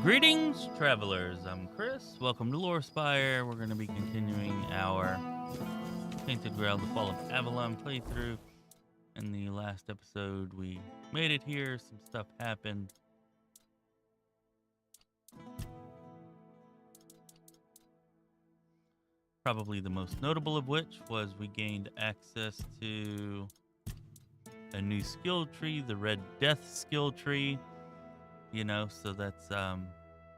Greetings, travelers. I'm Chris. Welcome to Lorespire. We're going to be continuing our Tainted Grail, the Fall of Avalon playthrough. In the last episode, we made it here. Some stuff happened. Probably the most notable of which was we gained access to a new skill tree, the Red Death skill tree. You know, so that's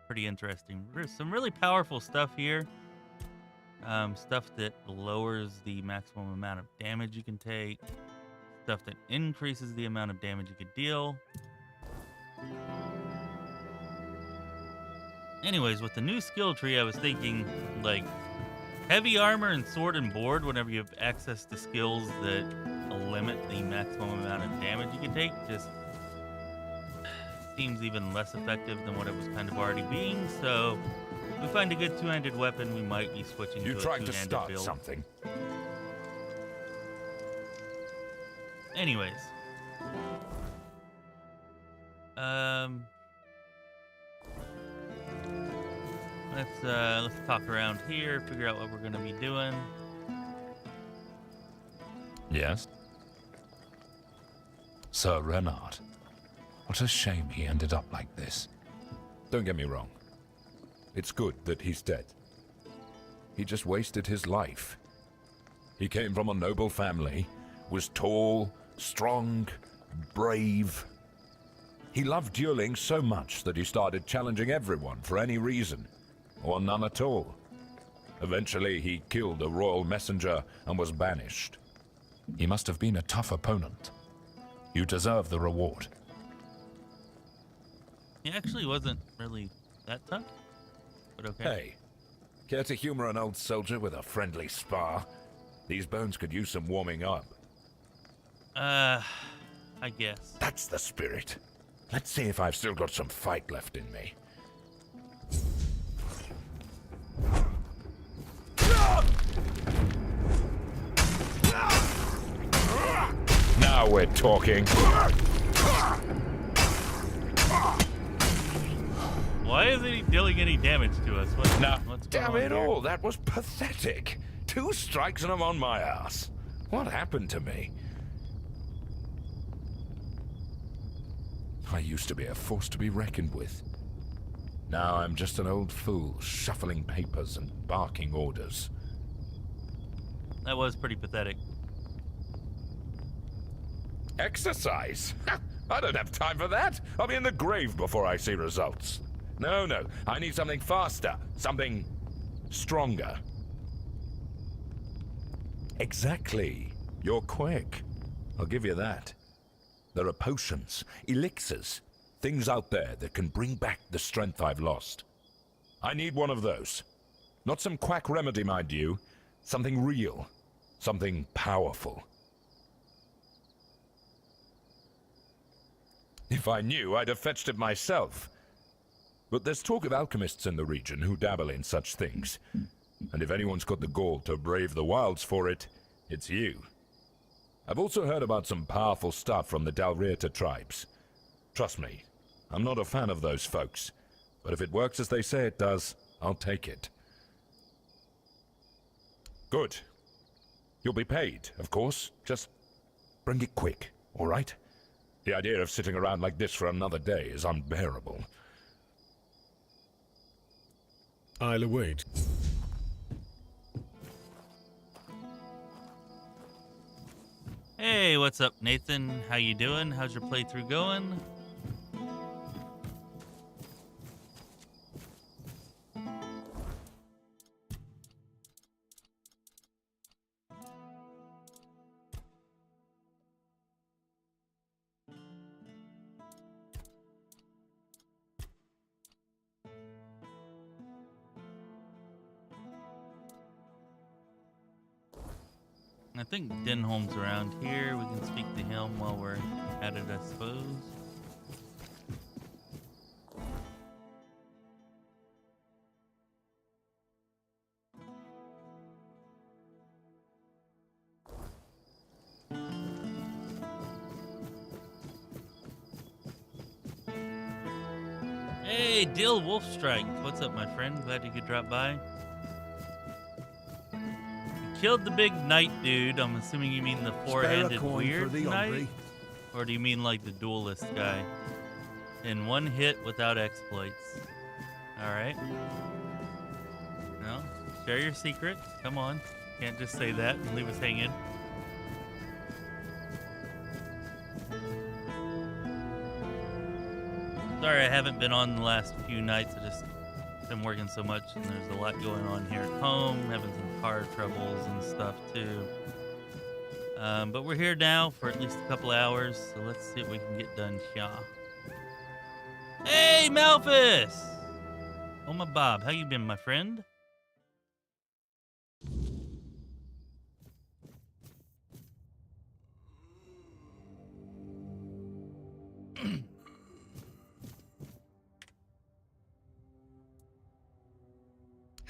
pretty interesting. There's some really powerful stuff here. Stuff that lowers the maximum amount of damage you can take. Stuff that increases the amount of damage you can deal. Anyways, with the new skill tree, I was thinking, like, heavy armor and sword and board whenever you have access to skills that limit the maximum amount of damage you can take just seems even less effective than what it was kind of already being. So if we find a good two-handed weapon, we might be switching to a two-handed build. You tried to start something. Anyways, let's talk around here, figure out what we're gonna be doing. Yes? Sir Renard. What a shame he ended up like this. Don't get me wrong. It's good that he's dead. He just wasted his life. He came from a noble family, was tall, strong, brave. He loved dueling so much that he started challenging everyone for any reason, or none at all. Eventually, he killed a royal messenger and was banished. He must have been a tough opponent. You deserve the reward. He actually wasn't really that tough, but okay. Hey, care to humor an old soldier with a friendly spar? These bones could use some warming up. I guess. That's the spirit. Let's see if I've still got some fight left in me. Now we're talking. Why isn't he dealing any damage to us? What's Damn going it on here? all, that was pathetic. 2 strikes and I'm on my ass. What happened to me? I used to be a force to be reckoned with. Now I'm just an old fool, shuffling papers and barking orders. That was pretty pathetic. Exercise? I don't have time for that. I'll be in the grave before I see results. No, I need something faster, something stronger. Exactly. You're quick. I'll give you that. There are potions, elixirs, things out there that can bring back the strength I've lost. I need one of those. Not some quack remedy, mind you. Something real. Something powerful. If I knew, I'd have fetched it myself. But there's talk of alchemists in the region who dabble in such things. And if anyone's got the gall to brave the wilds for it, it's you. I've also heard about some powerful stuff from the Dalrieta tribes. Trust me, I'm not a fan of those folks. But if it works as they say it does, I'll take it. Good. You'll be paid, of course. Just bring it quick, all right? The idea of sitting around like this for another day is unbearable. I'll await. Hey, what's up, Nathan? How you doing? How's your playthrough going? I think Denholm's around here. We can speak to him while we're at it, I suppose. Hey, Dill Wolfstrike. What's up, my friend? Glad you could drop by. You killed the big knight dude. I'm assuming you mean the four-handed weird knight? Or do you mean like the duelist guy? In one hit without exploits. Alright. No, share your secret. Come on. Can't just say that and leave us hanging. Sorry I haven't been on the last few nights. I just been working so much and there's a lot going on here at home, having some car troubles and stuff too. But we're here now for at least a couple hours, so let's see what we can get done here. Hey, Malfus! Oh my Bob, how you been, my friend?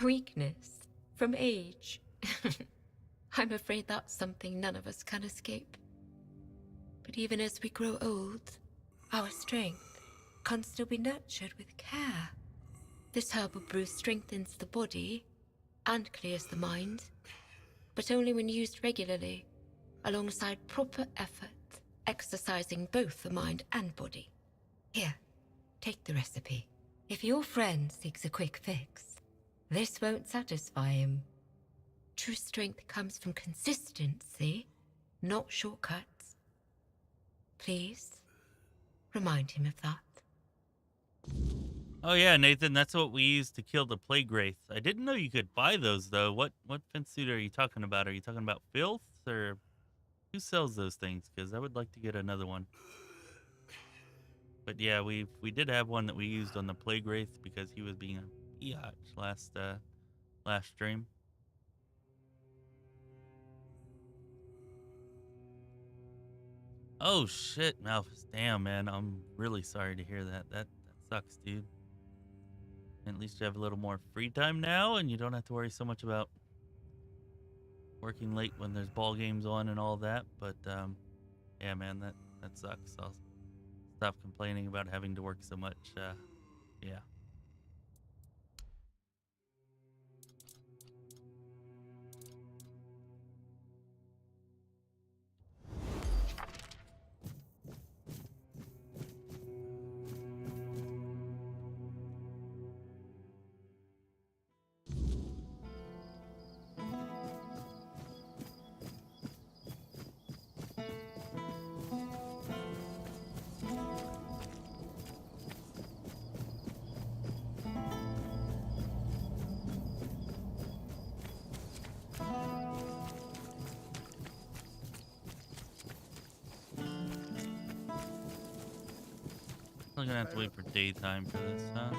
Weakness from age. I'm afraid that's something none of us can escape. But even as we grow old, our strength can still be nurtured with care. This herbal brew strengthens the body and clears the mind, but only when used regularly, alongside proper effort, exercising both the mind and body. Here, take the recipe. If your friend seeks a quick fix, this won't satisfy him. True strength comes from consistency, not shortcuts. Please, remind him of that. Oh yeah, Nathan, that's what we used to kill the plague wraith. I didn't know you could buy those though. What fence suit are you talking about? Are you talking about filth or who sells those things? Because I would like to get another one. But yeah, we did have one that we used on the plague wraith because he was being a biatch last stream. Oh shit, Malfus. Damn, man. I'm really sorry to hear that. That sucks, dude. And at least you have a little more free time now and you don't have to worry so much about working late when there's ball games on and all that. But yeah, man, that sucks. I'll stop complaining about having to work so much. Yeah. I'm gonna have to wait for daytime for this, huh?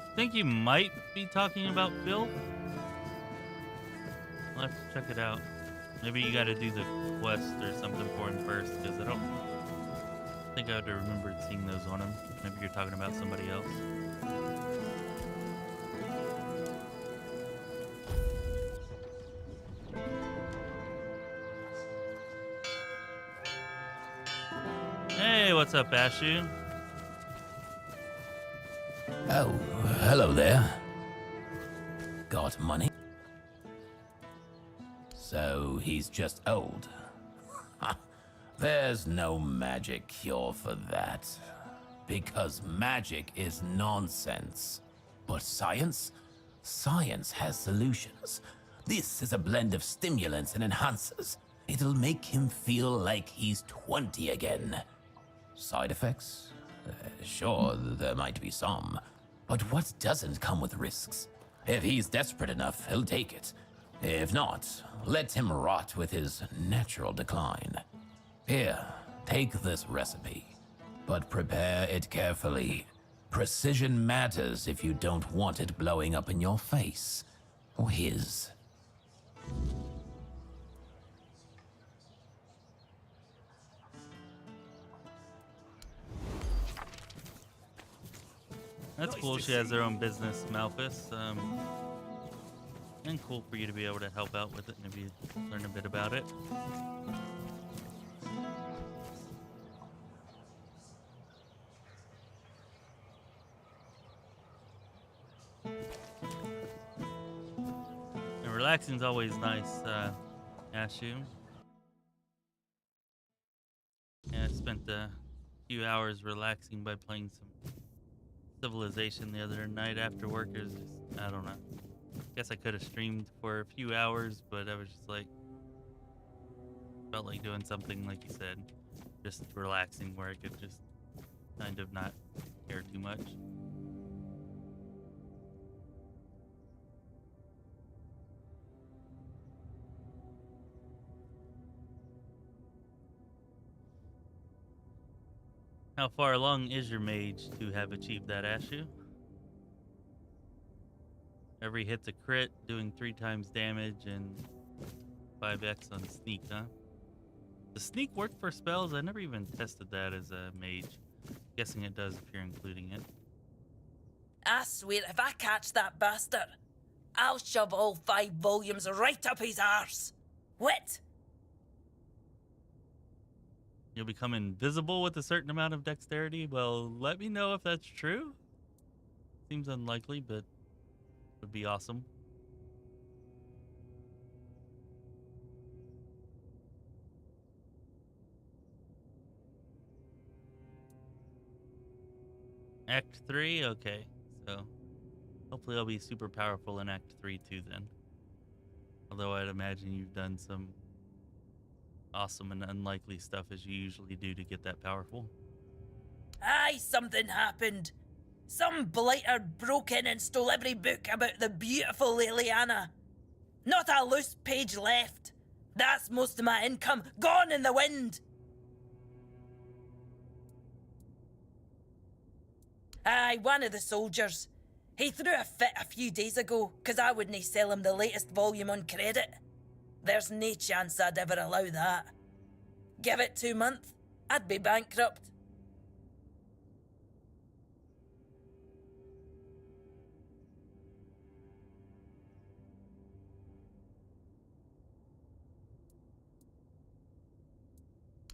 I think you might be talking about filth. I'll have to check it out. Maybe you gotta do the quest or something for him first, because I don't think I would have remembered seeing those on him. Maybe you're talking about somebody else. Hey, what's up, Ashu? Oh, hello there. Got money? So he's just old. There's no magic cure for that. Because magic is nonsense. But science? Science has solutions. This is a blend of stimulants and enhancers. It'll make him feel like he's 20 again. Side effects? Sure, there might be some, but what doesn't come with risks? If he's desperate enough, he'll take it. If not, let him rot with his natural decline. Here, take this recipe, but prepare it carefully. Precision matters if you don't want it blowing up in your face. Or his. That's cool. She has her own business, Malfus. And cool for you to be able to help out with it and maybe learn a bit about it. And relaxing's always nice, Ashu. Yeah, I spent a few hours relaxing by playing some Civilization the other night after work. It was just, I don't know. Guess I could have streamed for a few hours, but I was just like, felt like doing something, like you said, just relaxing where I could just kind of not care too much. How far along is your mage to have achieved that, Ashu? Every hit's a crit, doing 3 times damage and 5x on sneak, huh? Does sneak work for spells? I never even tested that as a mage. Guessing it does if you're including it. I swear, if I catch that bastard, I'll shove all 5 volumes right up his arse. What? You'll become invisible with a certain amount of dexterity? Well, let me know if that's true. Seems unlikely, but would be awesome. Act 3? Okay, so hopefully I'll be super powerful in Act 3 too then. Although I'd imagine you've done some awesome and unlikely stuff as you usually do to get that powerful. Aye, something happened. Some blighter broke in and stole every book about the beautiful Liliana. Not a loose page left. That's most of my income gone in the wind. Aye, one of the soldiers. He threw a fit a few days ago, 'cause I wouldn't sell him the latest volume on credit. There's no chance I'd ever allow that. Give it 2 months, I'd be bankrupt.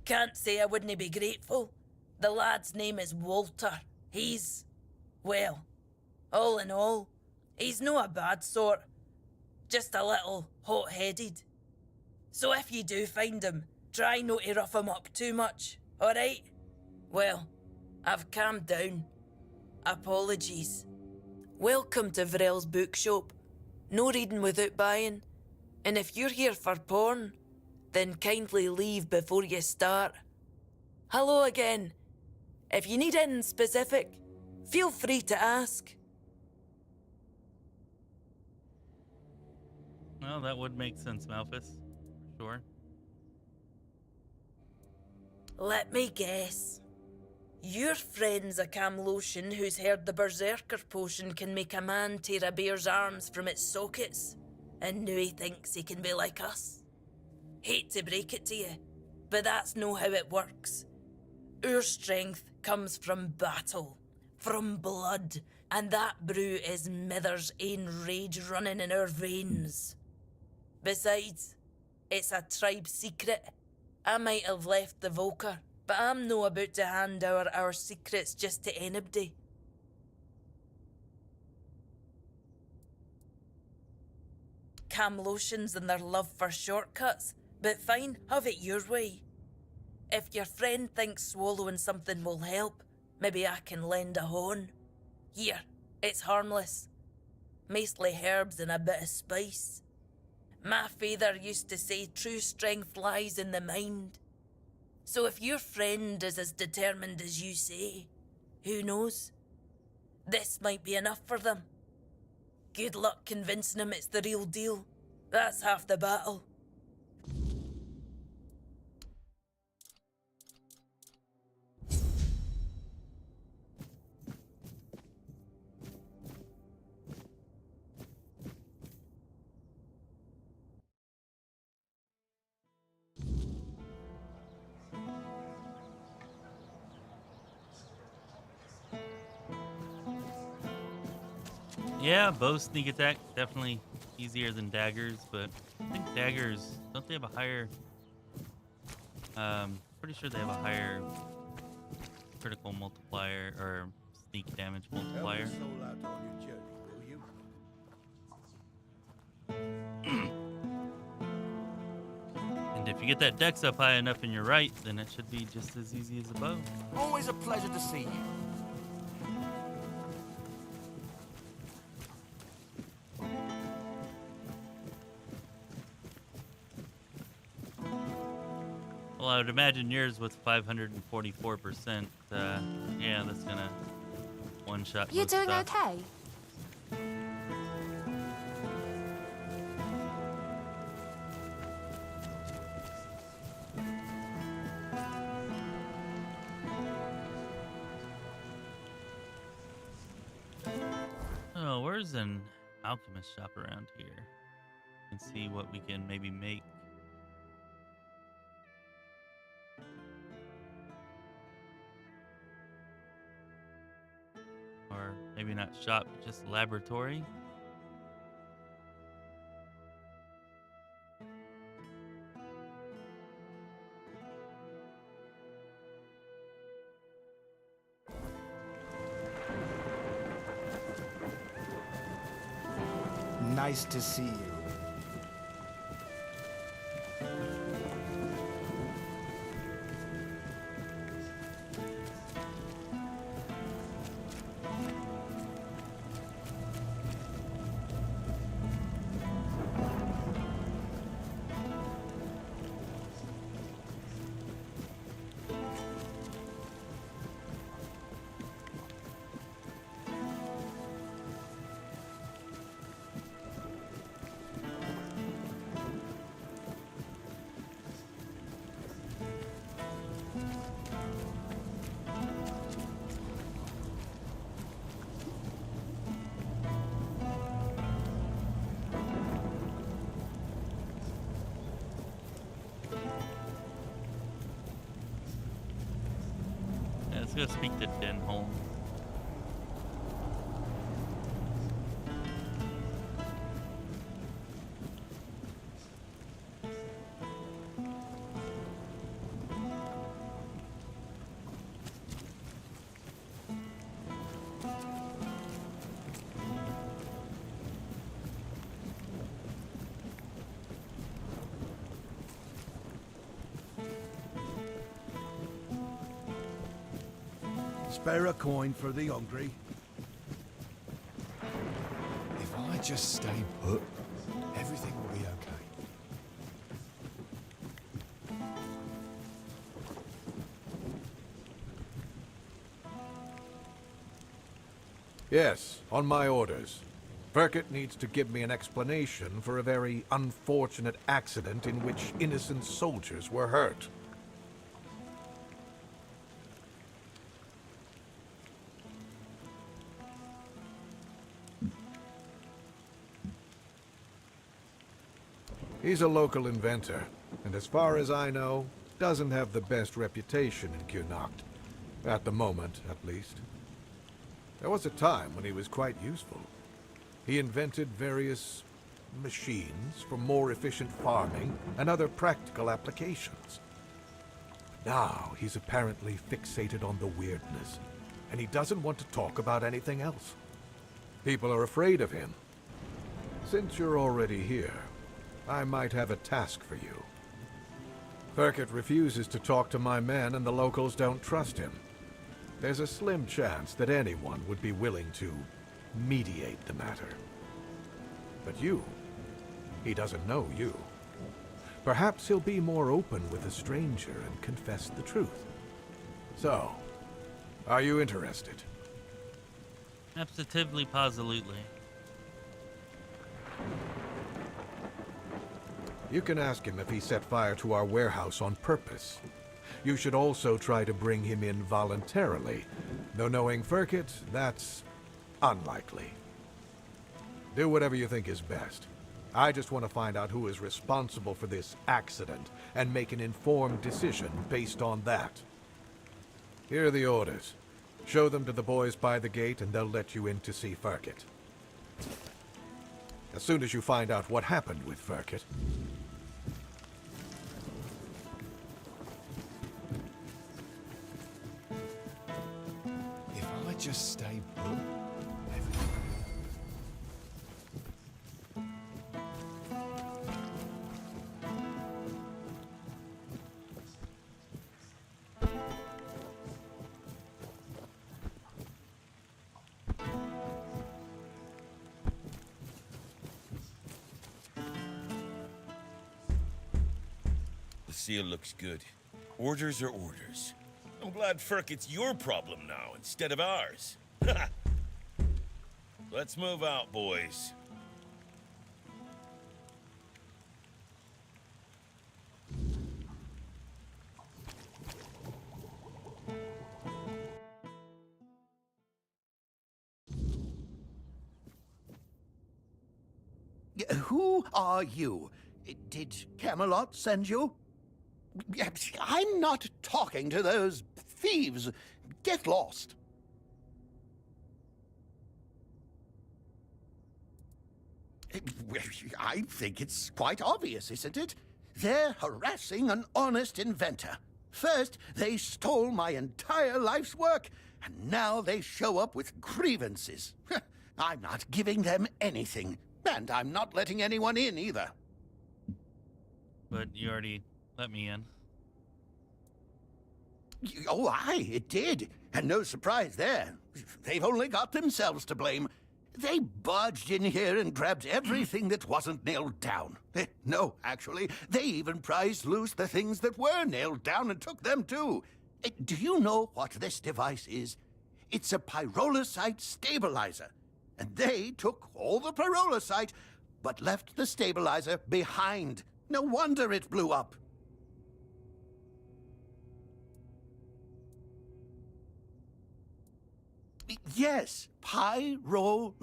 Can't say I wouldn't be grateful. The lad's name is Walter. He's, well, all in all, he's no a bad sort. Just a little hot-headed. So if you do find him, try not to rough him up too much, alright? Well, I've calmed down. Apologies. Welcome to Vrel's bookshop. No reading without buying. And if you're here for porn, then kindly leave before you start. Hello again. If you need anything specific, feel free to ask. Well, that would make sense, Malfus. For sure. Let me guess. Your friend's a Camlotion who's heard the Berserker potion can make a man tear a bear's arms from its sockets, and now he thinks he can be like us. Hate to break it to you, but that's no how it works. Our strength comes from battle, from blood, and that brew is Mither's ain rage running in our veins. Besides, it's a tribe secret. I might have left the Volker, but I'm no about to hand our secrets just to anybody. Camlotions and their love for shortcuts, but fine, have it your way. If your friend thinks swallowing something will help, maybe I can lend a horn. Here, it's harmless. Mostly herbs and a bit of spice. My father used to say true strength lies in the mind. So if your friend is as determined as you say, Who knows? This might be enough for them. Good luck convincing them it's the real deal. That's half the battle. Yeah, bow sneak attack definitely easier than daggers, but I think daggers, don't they have a higher? Pretty sure they have a higher critical multiplier or sneak damage multiplier. Help us all out on your journey, will you? And if you get that dex up high enough in your right, then it should be just as easy as a bow. Always a pleasure to see you. Well, I would imagine yours with 544%. Yeah, that's gonna one-shot. You most doing stuff. okay? Oh, where's an alchemist shop around here? And see what we can maybe make. Or maybe not shop, just laboratory. Nice to see you. Yeah, let's go speak to Denholm. Spare a coin for the hungry. If I just stay put, everything will be okay. Yes, on my orders. Burkett needs to give me an explanation for a very unfortunate accident in which innocent soldiers were hurt. He's a local inventor, and as far as I know, doesn't have the best reputation in Kyrnacht. At the moment, at least. There was a time when he was quite useful. He invented various machines for more efficient farming and other practical applications. Now he's apparently fixated on the weirdness, and he doesn't want to talk about anything else. People are afraid of him. Since you're already here, I might have a task for you. Burkett refuses to talk to my men, and the locals don't trust him. There's a slim chance that anyone would be willing to mediate the matter. But you, he doesn't know you. Perhaps he'll be more open with a stranger and confess the truth. So, Are you interested? Absolutely, positively. You can ask him if he set fire to our warehouse on purpose. You should also try to bring him in voluntarily, though knowing Firkit, that's unlikely. Do whatever you think is best. I just want to find out who is responsible for this accident and make an informed decision based on that. Here are the orders. Show them to the boys by the gate and they'll let you in to see Firkit. As soon as you find out what happened with Firkit. If I just stay put, everything... The seal looks good. Orders are orders. I'm glad Firkit's your problem now instead of ours. Let's move out, boys. Who are you? Did Camelot send you? I'm not talking to those thieves. Get lost. I think it's quite obvious, isn't it? They're harassing an honest inventor. First, they stole my entire life's work, and now they show up with grievances. I'm not giving them anything, and I'm not letting anyone in either. But you already let me in. Oh, aye, it did. And no surprise there. They've only got themselves to blame. They barged in here and grabbed everything that wasn't nailed down. No, actually, they even prized loose the things that were nailed down and took them too. Do you know what this device is? It's a pyrolusite stabilizer. And they took all the pyrolusite, but left the stabilizer behind. No wonder it blew up. Yes, pyrolusite,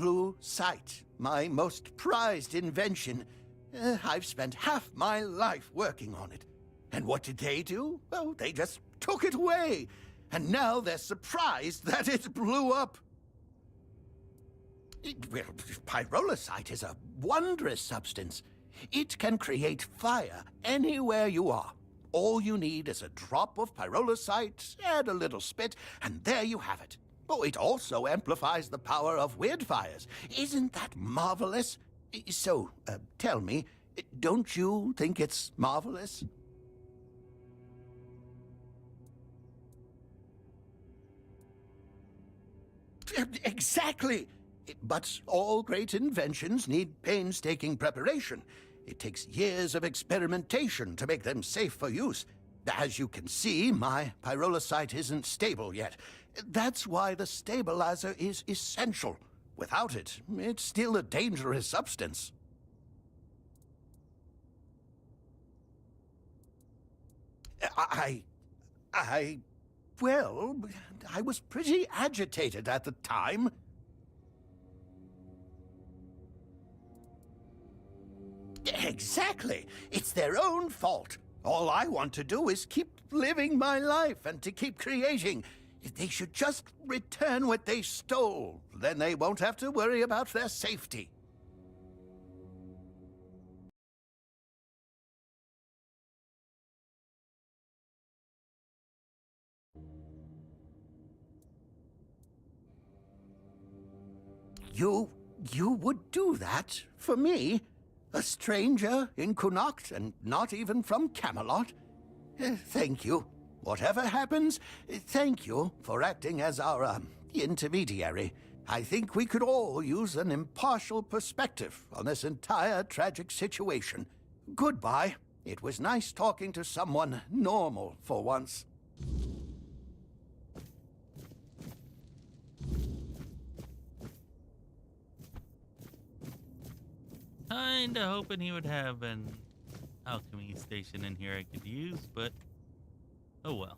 my most prized invention. I've spent half my life working on it. And what did they do? Oh, they just took it away. And now they're surprised that it blew up. Well, pyrolusite is a wondrous substance. It can create fire anywhere you are. All you need is a drop of pyrolusite, add a little spit, and there you have it. Oh, it also amplifies the power of weird fires. Isn't that marvelous? So, tell me, don't you think it's marvelous? Exactly! But all great inventions need painstaking preparation. It takes years of experimentation to make them safe for use. As you can see, my pyrolusite isn't stable yet. That's why the stabilizer is essential. Without it, it's still a dangerous substance. Well, I was pretty agitated at the time. Exactly. It's their own fault. All I want to do is keep living my life and to keep creating. They should just return what they stole. Then they won't have to worry about their safety. You would do that for me? A stranger in Connacht and not even from Camelot? Thank you. Whatever happens, thank you for acting as our intermediary. I think we could all use an impartial perspective on this entire tragic situation. Goodbye. It was nice talking to someone normal for once. kinda hoping he would have an alchemy station in here I could use, but oh well.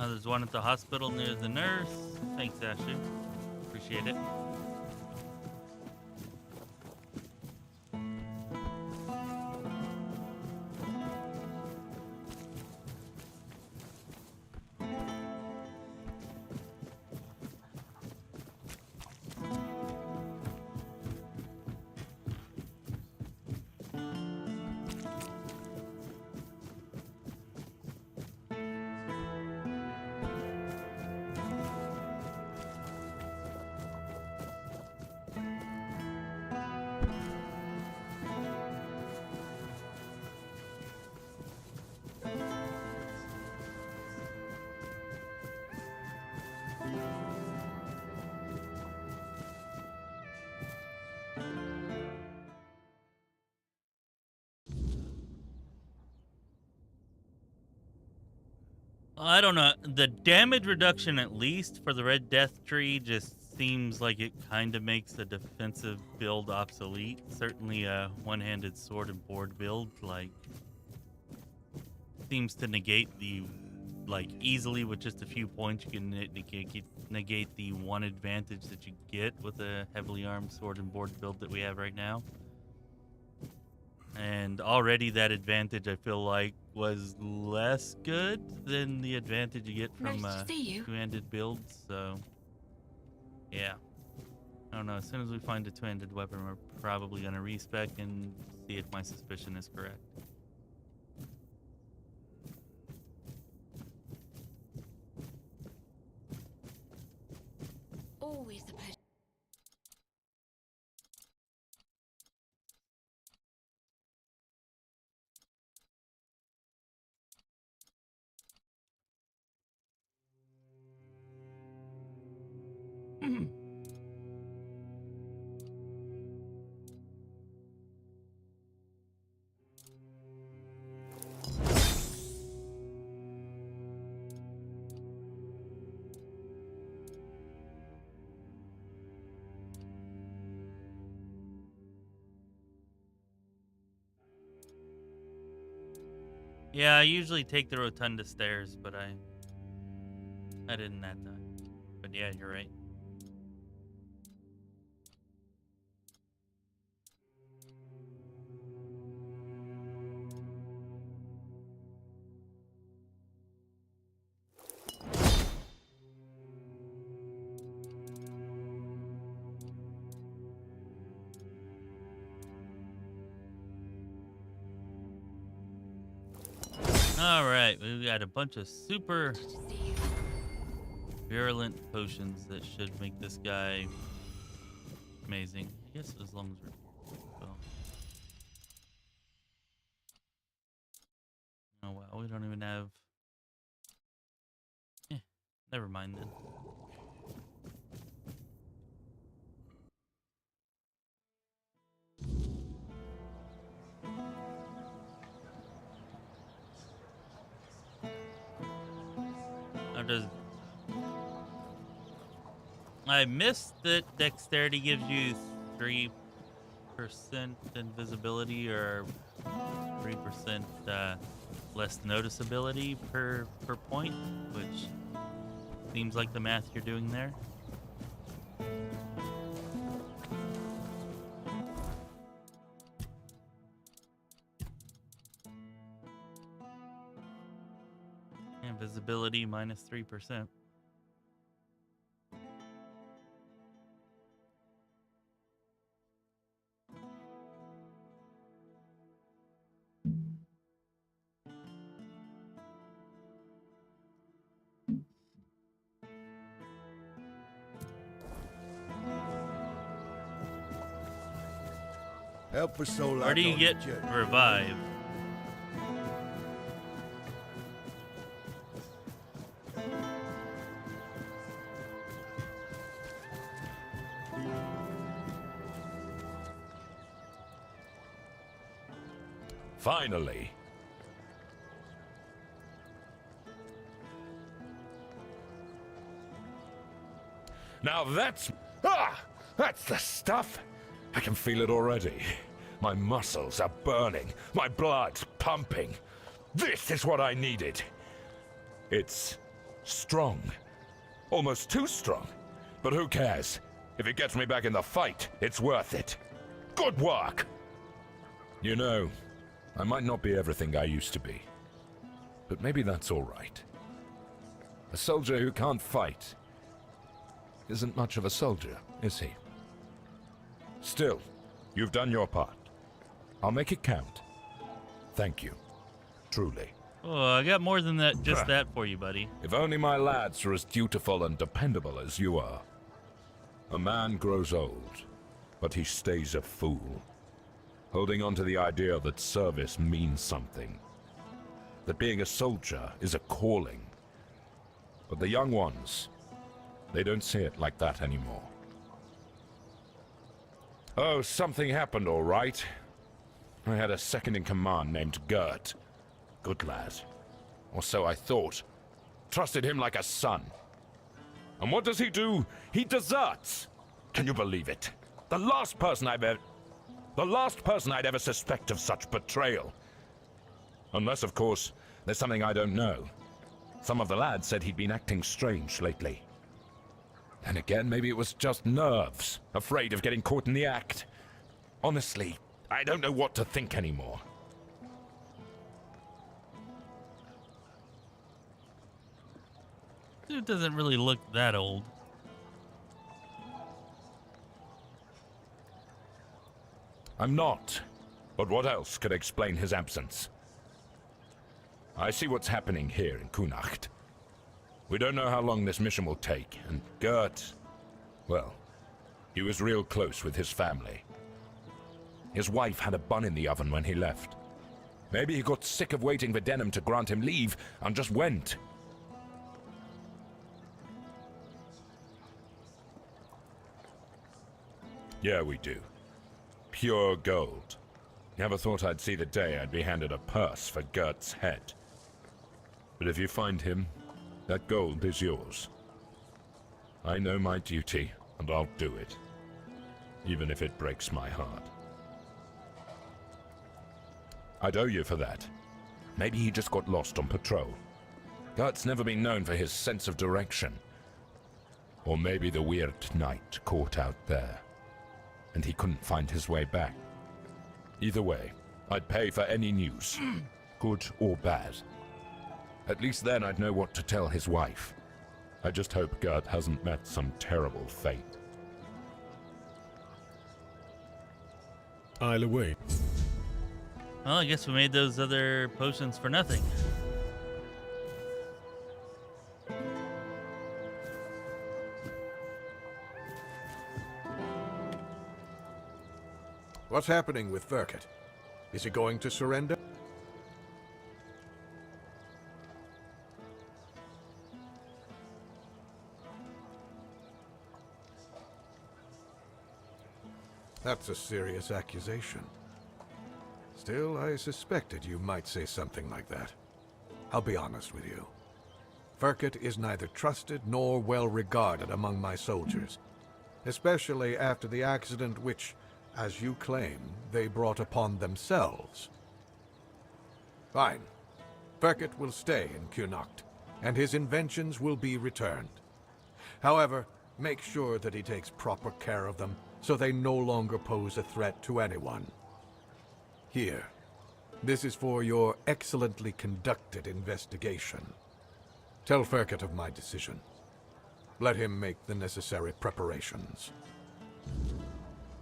There's one at the hospital near the nurse. Thanks, Ashley. Appreciate it. I don't know. The damage reduction, at least for the Red Death Tree, just seems like it kind of makes the defensive build obsolete. Certainly a one-handed sword and board build, like, seems to negate the, like, easily with just a few points. You can negate the one advantage that you get with a heavily armed sword and board build that we have right now. And already that advantage, I feel like, was less good than the advantage you get from two-handed builds. So, yeah. I don't know. As soon as we find a two-handed weapon, we're probably going to respec and see if my suspicion is correct. Always a pleasure. Yeah, I usually take the rotunda stairs, but I didn't that time. But yeah, you're right. All right, we got a bunch of super virulent potions that should make this guy amazing. I guess as long as we're well. Oh well, we don't even have. Never mind then. I missed that dexterity gives you 3% invisibility or 3% less noticeability per point, which seems like the math you're doing there. Invisibility minus 3%. Help for so long. Where do you get revive? Finally. Now that's the stuff. I can feel it already. My muscles are burning. My blood's pumping. This is what I needed. It's strong. Almost too strong. But who cares? If it gets me back in the fight, it's worth it. Good work! You know, I might not be everything I used to be. But maybe that's all right. A soldier who can't fight isn't much of a soldier, is he? Still, you've done your part. I'll make it count. Thank you. Truly. Oh, I got more than that, just that for you, buddy. If only my lads were as dutiful and dependable as you are. A man grows old, but he stays a fool. Holding on to the idea that service means something. That being a soldier is a calling. But the young ones, they don't see it like that anymore. Oh, something happened, all right. I had a second-in-command named Gert. Good lad. Or so I thought. Trusted him like a son. And what does he do? He deserts! Can you believe it? The last person I'd ever suspect of such betrayal. Unless, of course, there's something I don't know. Some of the lads said he'd been acting strange lately. Then again, maybe it was just nerves, afraid of getting caught in the act. Honestly, I don't know what to think anymore. Dude doesn't really look that old. I'm not. But what else could explain his absence? I see what's happening here in Kunacht. We don't know how long this mission will take, and Gert, well, he was real close with his family. His wife had a bun in the oven when he left. Maybe he got sick of waiting for Denham to grant him leave and just went. Yeah, we do. Pure gold. Never thought I'd see the day I'd be handed a purse for Gert's head. But if you find him, that gold is yours. I know my duty, and I'll do it. Even if it breaks my heart. I'd owe you for that. Maybe he just got lost on patrol. Gert's never been known for his sense of direction. Or maybe the weird night caught out there, and he couldn't find his way back. Either way, I'd pay for any news, good or bad. At least then I'd know what to tell his wife. I just hope Gert hasn't met some terrible fate. I'll await. Well, I guess we made those other potions for nothing. What's happening with Verket? Is he going to surrender? That's a serious accusation. Still, I suspected you might say something like that. I'll be honest with you. Verket is neither trusted nor well regarded among my soldiers, especially after the accident which, as you claim, they brought upon themselves. Fine. Verket will stay in Kunacht, and his inventions will be returned. However, make sure that he takes proper care of them, so they no longer pose a threat to anyone. Here. This is for your excellently conducted investigation. Tell Verket of my decision. Let him make the necessary preparations.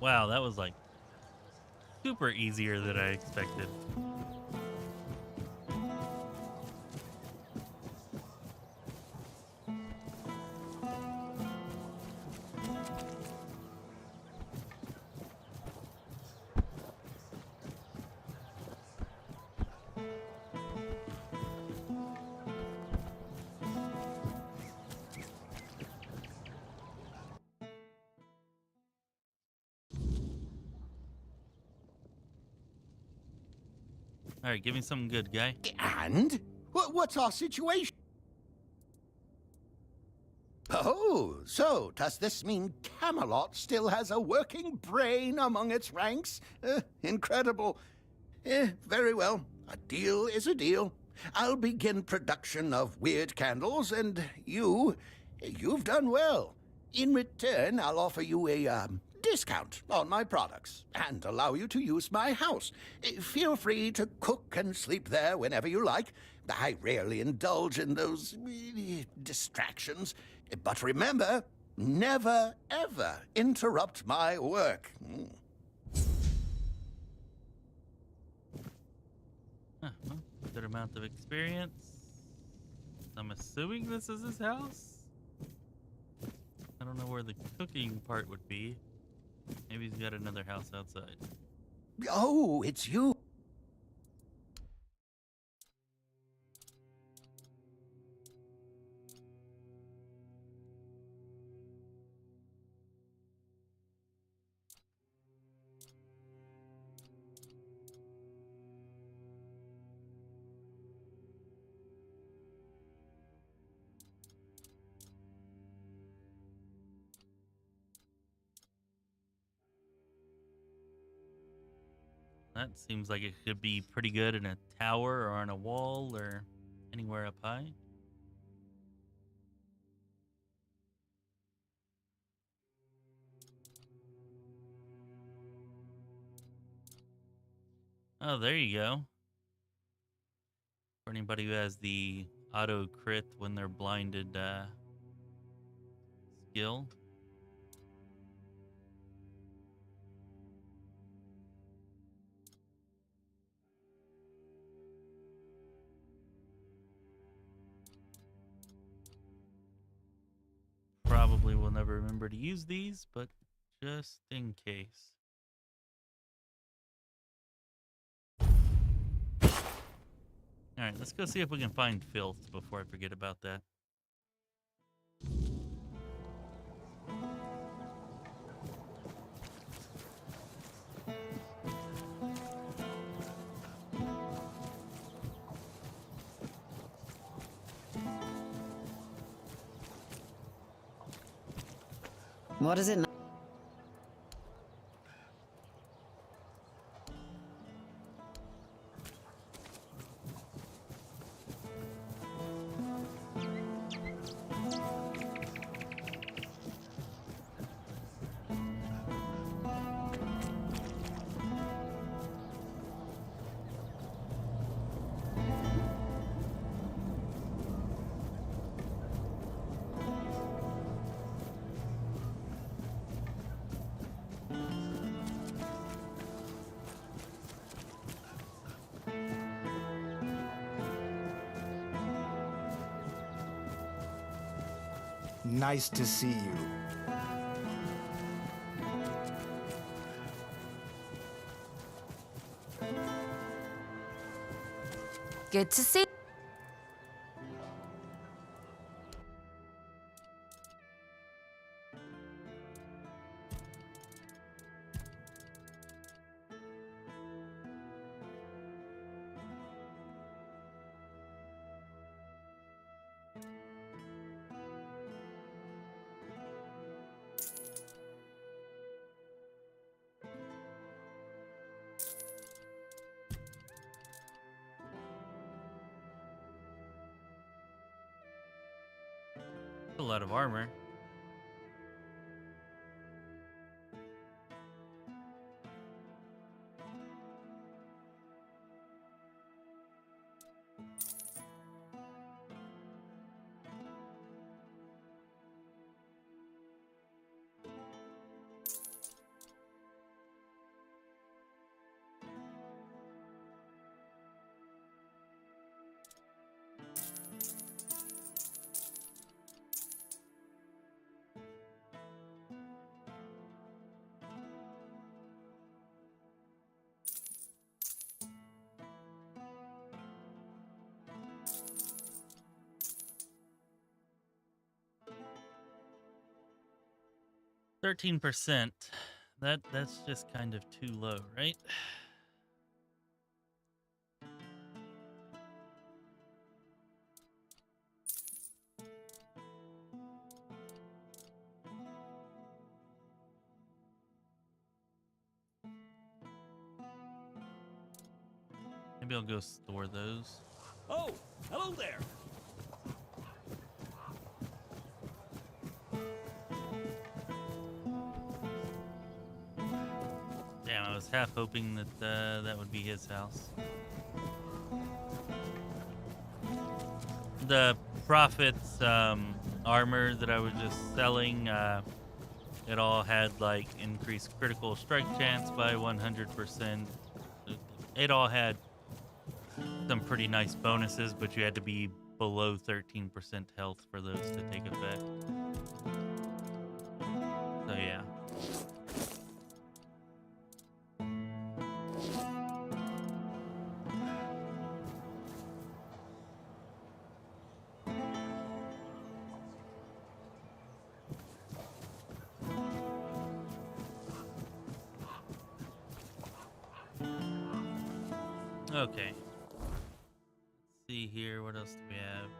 Wow, that was like super easier than I expected. All right, give me something good, guy. And? What's our situation? Oh, so does this mean Camelot still has a working brain among its ranks? Incredible. Very well. A deal is a deal. I'll begin production of weird candles, and you've done well. In return, I'll offer you a discount on my products and allow you to use my house. Feel free to cook and sleep there whenever you like. I rarely indulge in those distractions. But remember, never, ever interrupt my work. Huh, well, good amount of experience. I'm assuming this is his house? I don't know where the cooking part would be. Maybe he's got another house outside. Oh, it's you. That seems like it could be pretty good in a tower or on a wall or anywhere up high. Oh, there you go. For anybody who has the auto crit when they're blinded skill. Probably will never remember to use these, but just in case. Alright, let's go see if we can find filth before I forget about that. What is it? Nice to see you. Good to see. A lot of armor. %. That's just kind of too low, right? Maybe I'll go store those. Oh, hello there. Damn, I was half hoping that that would be his house. The Prophet's armor that I was just selling, it all had like increased critical strike chance by 100%. It all had some pretty nice bonuses, but you had to be below 13% health for those to take effect. So yeah. Okay. Let's see here, what else do we have?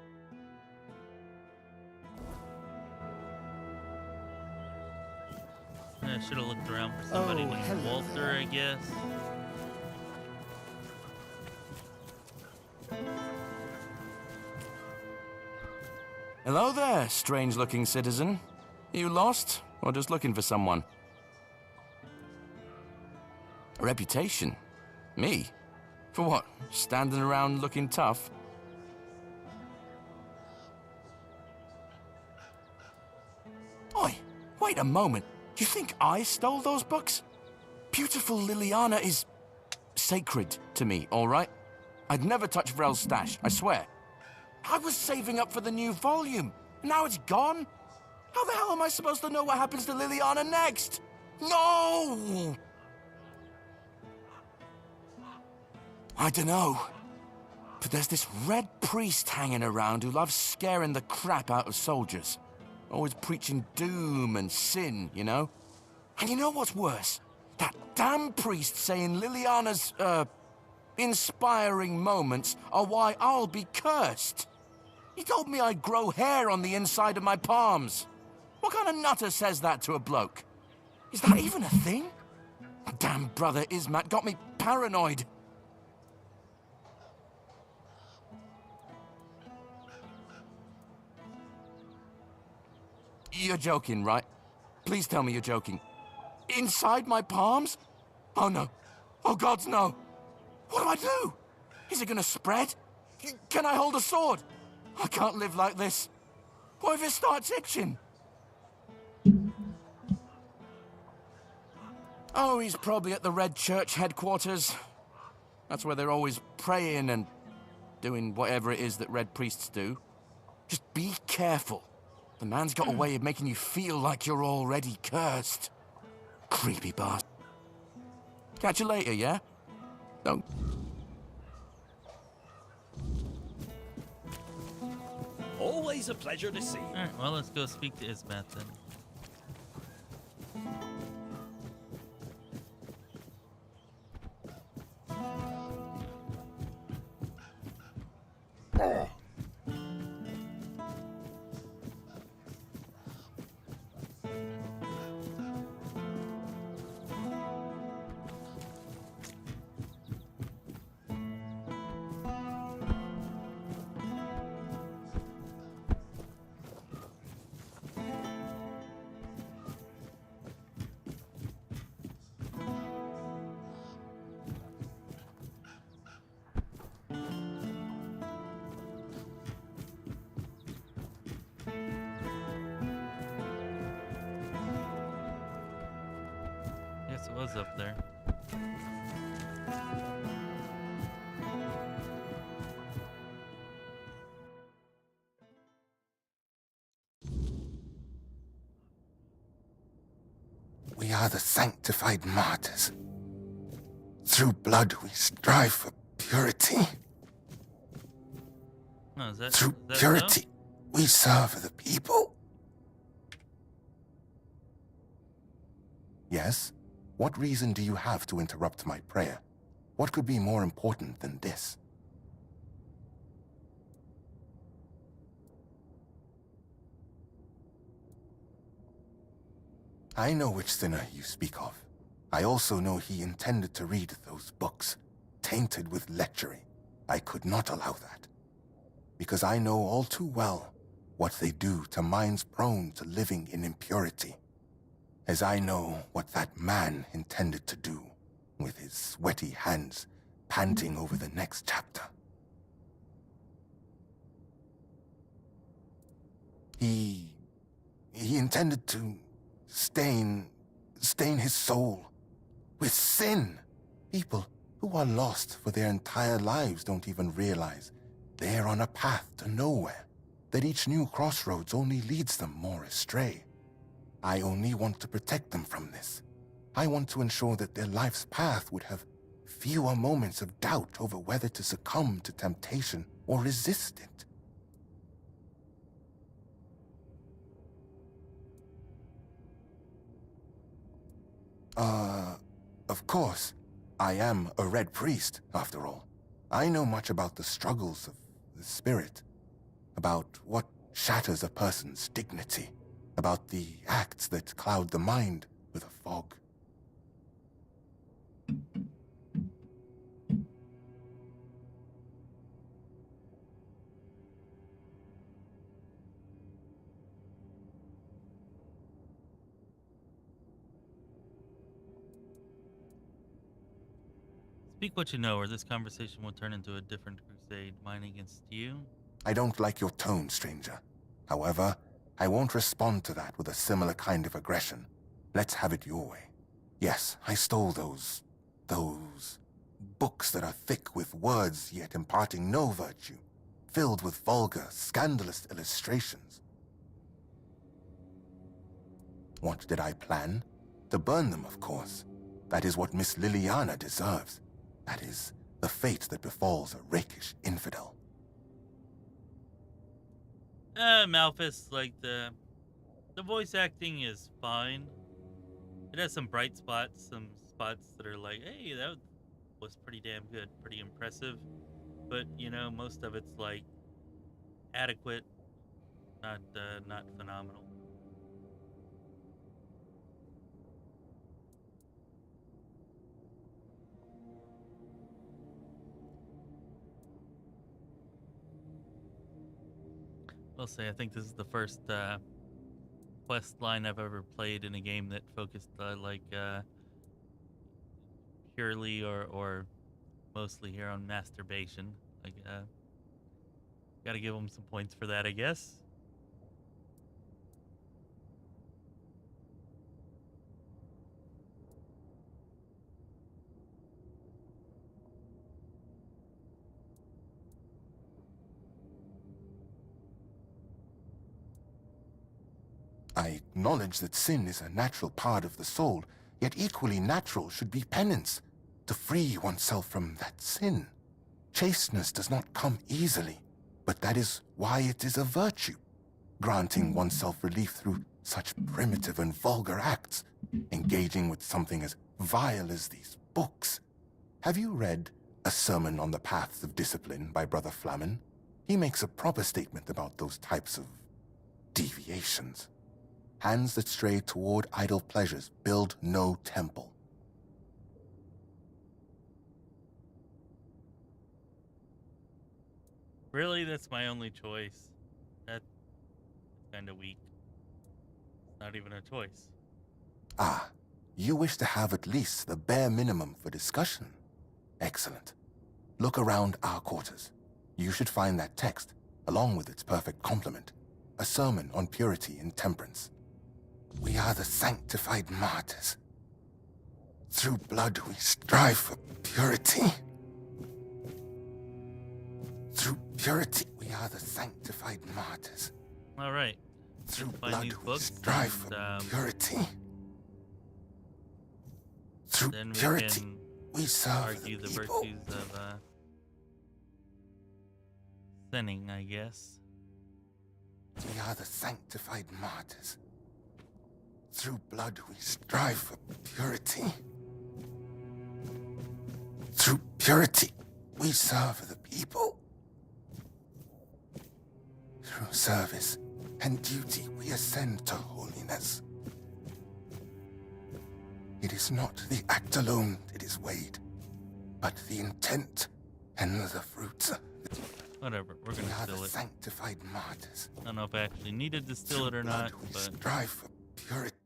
I should have looked around for somebody named Walter, I guess. Hello there, strange-looking citizen. You lost, or just looking for someone? Reputation? Me? For what? Standing around looking tough? Oi, wait a moment. You think I stole those books? Beautiful Liliana is sacred to me, all right? I'd never touch Vrel's stash, I swear. I was saving up for the new volume. Now it's gone? How the hell am I supposed to know what happens to Liliana next? No! I dunno. But there's this red priest hanging around who loves scaring the crap out of soldiers. Always preaching doom and sin, you know? And you know what's worse? That damn priest saying Liliana's, inspiring moments are why I'll be cursed. He told me I'd grow hair on the inside of my palms. What kind of nutter says that to a bloke? Is that even a thing? Damn brother Ismat got me paranoid. You're joking, right? Please tell me you're joking. Inside my palms? Oh no. Oh gods, no. What do I do? Is it gonna spread? Can I hold a sword? I can't live like this. What if it starts itching? Oh, he's probably at the Red Church headquarters. That's where they're always praying and doing whatever it is that Red Priests do. Just be careful. The man's got a way of making you feel like you're already cursed. Creepy bastard. Catch you later, yeah? Don't. Always a pleasure to see you. Alright, well, let's go speak to Ismat then. Yes, it was up there. We are the sanctified martyrs. Through blood we strive for purity. Oh, Through purity we serve the people. Yes? What reason do you have to interrupt my prayer? What could be more important than this? I know which sinner you speak of. I also know he intended to read those books. tainted with lechery. I could not allow that, because I know all too well what they do to minds prone to living in impurity, as I know what that man intended to do with his sweaty hands panting over the next chapter. He intended to stain his soul with sin. People who are lost for their entire lives don't even realize they're on a path to nowhere, that each new crossroads only leads them more astray. I only want to protect them from this. I want to ensure that their life's path would have fewer moments of doubt over whether to succumb to temptation or resist it. Of course, I am a Red Priest, after all. I know much about the struggles of the spirit, about what shatters a person's dignity, about the acts that cloud the mind with a fog. Speak what you know, or this conversation will turn into a different crusade, mine against you. I don't like your tone, stranger. However, I won't respond to that with a similar kind of aggression. Let's have it your way. Yes, I stole those books that are thick with words yet imparting no virtue, filled with vulgar, scandalous illustrations. What did I plan? To burn them, of course. That is what Miss Liliana deserves. That is the fate that befalls a rakish infidel. Malfus, like the voice acting is fine. It has some bright spots, some spots that are like, hey, that was pretty damn good, pretty impressive. But you know, most of it's like adequate, not phenomenal. I'll say I think this is the first quest line I've ever played in a game that focused purely or mostly here on masturbation. Like, gotta give them some points for that, I guess. I acknowledge that sin is a natural part of the soul, yet equally natural should be penance, to free oneself from that sin. Chasteness does not come easily, but that is why it is a virtue, granting oneself relief through such primitive and vulgar acts, engaging with something as vile as these books. Have you read A Sermon on the Paths of Discipline by Brother Flamen? He makes a proper statement about those types of deviations. Hands that stray toward idle pleasures build no temple. Really, that's my only choice. That's kind of weak. It's not even a choice. Ah, you wish to have at least the bare minimum for discussion. Excellent. Look around our quarters. You should find that text, along with its perfect complement, a sermon on purity and temperance. We are the sanctified martyrs. Through blood we strive for purity. Through purity we are the sanctified martyrs. All right. Through Find blood these we books strive for and, purity. Through then we purity can we serve argue the people. virtues of sinning, I guess. We are the sanctified martyrs. Through blood we strive for purity. Through purity we serve the people. Through service and duty we ascend to holiness. It is not the act alone that is weighed, but the intent and the fruits. Whatever, we're gonna We are still the it. sanctified martyrs. I don't know if I actually needed to still it or Through not, blood we but strive for purity.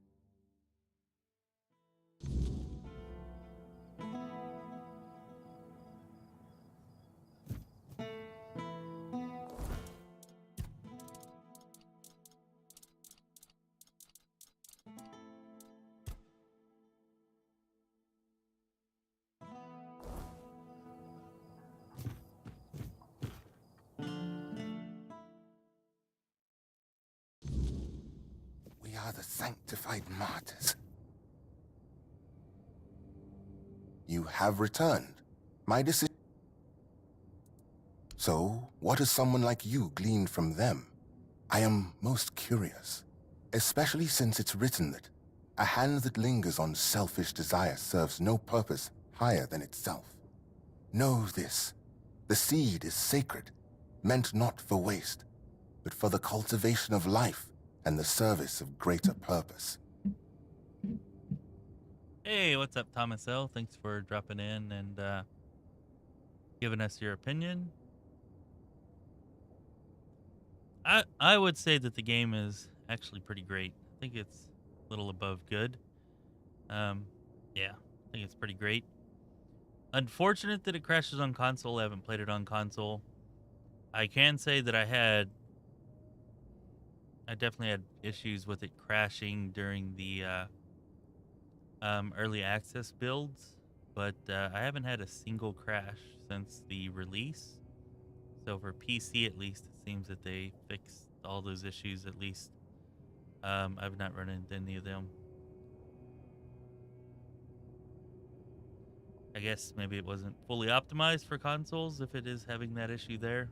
We are the sanctified martyrs. You have returned. My decision. So, what has someone like you gleaned from them? I am most curious, especially since it's written that a hand that lingers on selfish desire serves no purpose higher than itself. Know this, the seed is sacred, meant not for waste, but for the cultivation of life and the service of greater purpose. hey, what's up, Thomas L? Thanks for dropping in and giving us your opinion. I would say that the game is actually pretty great. I think it's a little above good. Yeah, I think it's pretty great. Unfortunate that it crashes on console. I haven't played it on console. I can say that I definitely had issues with it crashing during the early access builds, but I haven't had a single crash since the release. So for PC at least, it seems that they fixed all those issues at least. I've not run into any of them. I guess maybe it wasn't fully optimized for consoles if it is having that issue there.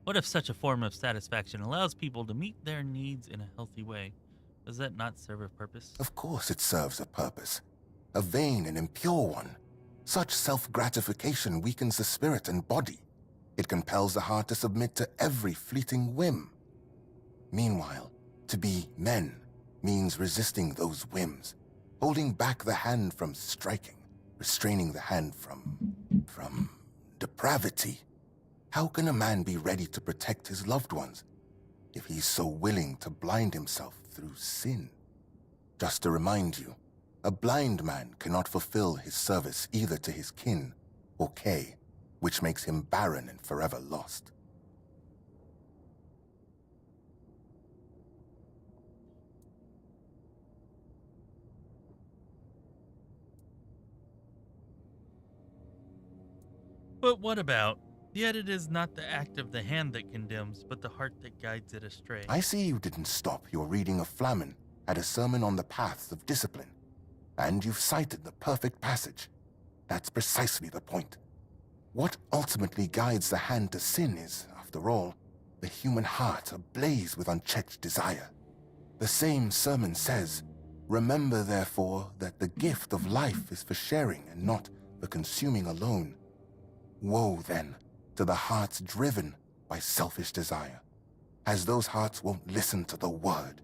What if such a form of satisfaction allows people to meet their needs in a healthy way? Does that not serve a purpose? Of course it serves a purpose, a vain and impure one. Such self-gratification weakens the spirit and body. It compels the heart to submit to every fleeting whim. Meanwhile, to be men means resisting those whims, holding back the hand from striking, restraining the hand from depravity. How can a man be ready to protect his loved ones if he's so willing to blind himself through sin? Just to remind you, a blind man cannot fulfill his service either to his kin or Kay, which makes him barren and forever lost. But what about? Yet it is not the act of the hand that condemns, but the heart that guides it astray. I see you didn't stop your reading of Flamen at a sermon on the paths of discipline, and you've cited the perfect passage. That's precisely the point. What ultimately guides the hand to sin is, after all, the human heart ablaze with unchecked desire. The same sermon says, "Remember, therefore, that the gift of life is for sharing and not for consuming alone." Woe, then, to the hearts driven by selfish desire, as those hearts won't listen to the word.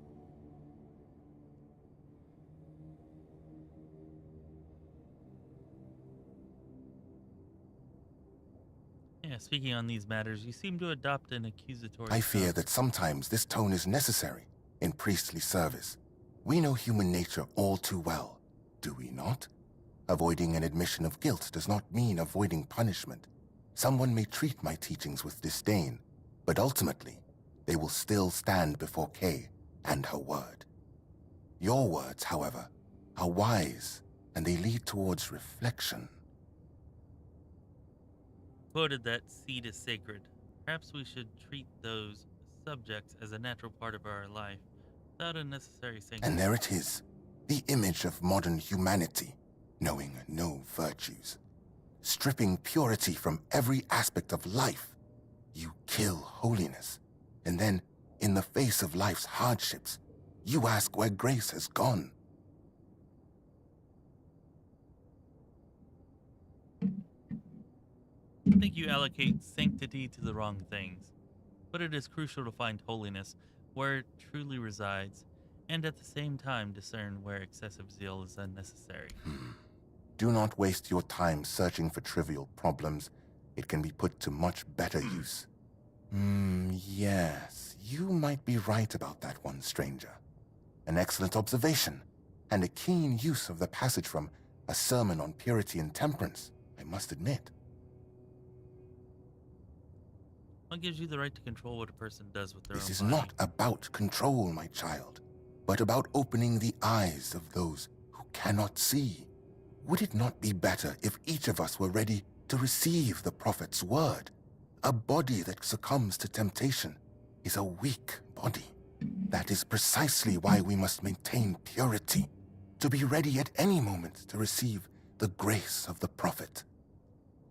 Yeah, speaking on these matters, you seem to adopt an accusatory I fear tone. that sometimes this tone is necessary in priestly service. We know human nature all too well, do we not? Avoiding an admission of guilt does not mean avoiding punishment. Someone may treat my teachings with disdain, but ultimately, they will still stand before Kay and her word. Your words, however, are wise, and they lead towards reflection. Quoted that seed is sacred. Perhaps we should treat those subjects as a natural part of our life, without unnecessary sanctity. And there it is, the image of modern humanity, knowing no virtues. Stripping purity from every aspect of life, you kill holiness. And then, in the face of life's hardships, you ask where grace has gone. I think you allocate sanctity to the wrong things, but it is crucial to find holiness where it truly resides, and at the same time discern where excessive zeal is unnecessary. Do not waste your time searching for trivial problems. It can be put to much better use. Yes, you might be right about that one, stranger. An excellent observation, and a keen use of the passage from A Sermon on Purity and Temperance, I must admit. What gives you the right to control what a person does with their This own is body? not about control, my child, but about opening the eyes of those who cannot see. Would it not be better if each of us were ready to receive the prophet's word? A body that succumbs to temptation is a weak body. That is precisely why we must maintain purity, to be ready at any moment to receive the grace of the prophet.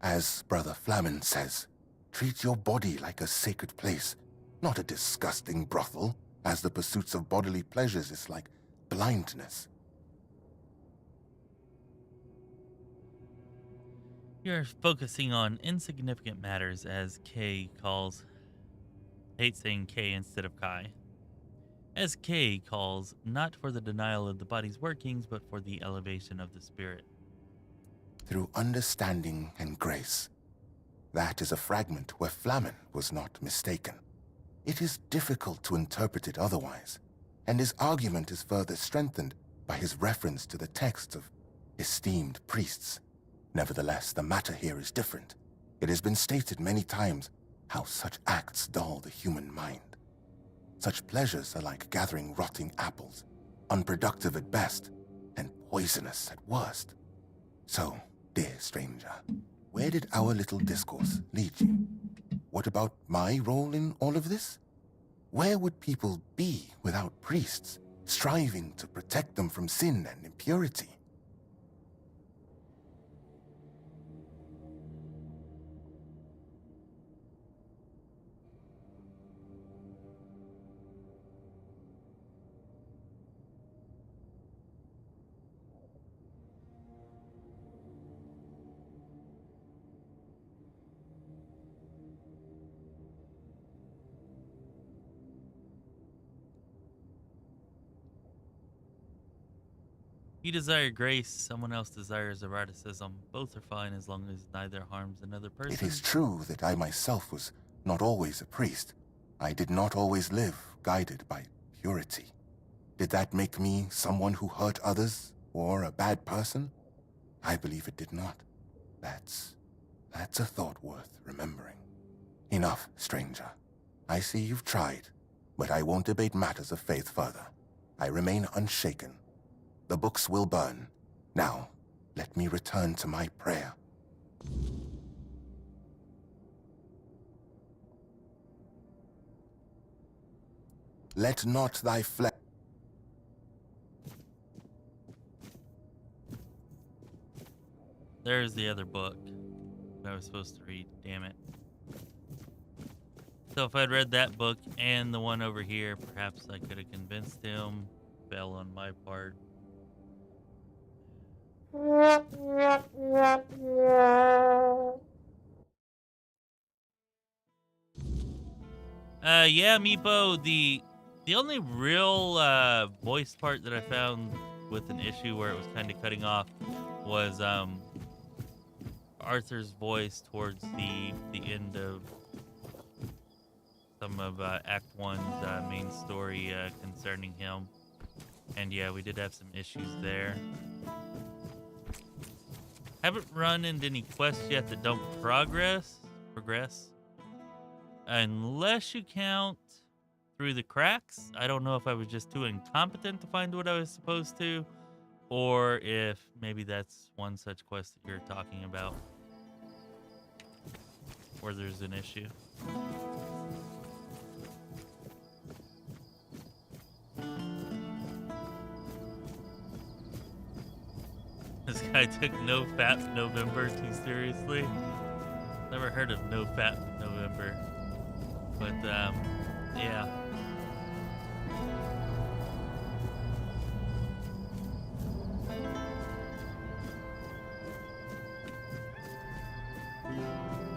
As Brother Flamen says, treat your body like a sacred place, not a disgusting brothel, as the pursuits of bodily pleasures is like blindness. You're focusing on insignificant matters, as Kay calls. I hate saying K instead of Kai. As Kay calls, not for the denial of the body's workings, but for the elevation of the spirit. Through understanding and grace. That is a fragment where Flamen was not mistaken. It is difficult to interpret it otherwise, and his argument is further strengthened by his reference to the texts of esteemed priests. Nevertheless, the matter here is different. It has been stated many times how such acts dull the human mind. Such pleasures are like gathering rotting apples, unproductive at best, and poisonous at worst. So, dear stranger, where did our little discourse lead you? What about my role in all of this? Where would people be without priests, striving to protect them from sin and impurity? You desire grace, someone else desires eroticism. Both are fine as long as neither harms another person. It is true that I myself was not always a priest. I did not always live guided by purity. Did that make me someone who hurt others or a bad person? I believe it did not. That's a thought worth remembering. Enough, stranger. I see you've tried, but I won't debate matters of faith further. I remain unshaken. The books will burn. Now, let me return to my prayer. Let not thy flesh... There's the other book I was supposed to read, damn it. So if I'd read that book and the one over here, perhaps I could have convinced him. Fell on my part. Yeah, Meepo, the only real voice part that I found with an issue where it was kind of cutting off was Arthur's voice towards the end of some of Act 1's main story concerning him. And yeah, we did have some issues there. Haven't run into any quests yet that don't progress. Unless you count through the cracks. I don't know if I was just too incompetent to find what I was supposed to, or if maybe that's one such quest that you're talking about, where there's an issue. This guy took No Fap November too seriously. Never heard of No Fap November. But, yeah.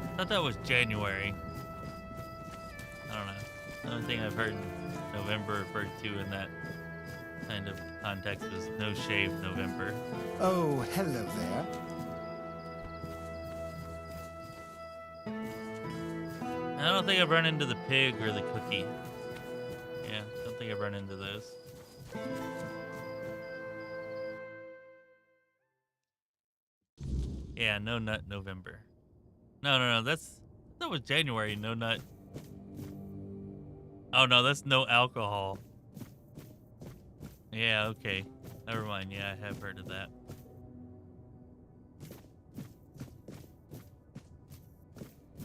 I thought that was January. I don't know. The only thing I've heard November referred to in that kind of context was No Shave November. Oh, hello there. I don't think I've run into the pig or the cookie. Yeah, don't think I've run into those. Yeah, no nut November. No, that was January, no nut. Oh no, that's no alcohol. Yeah, okay. Never mind, yeah, I have heard of that.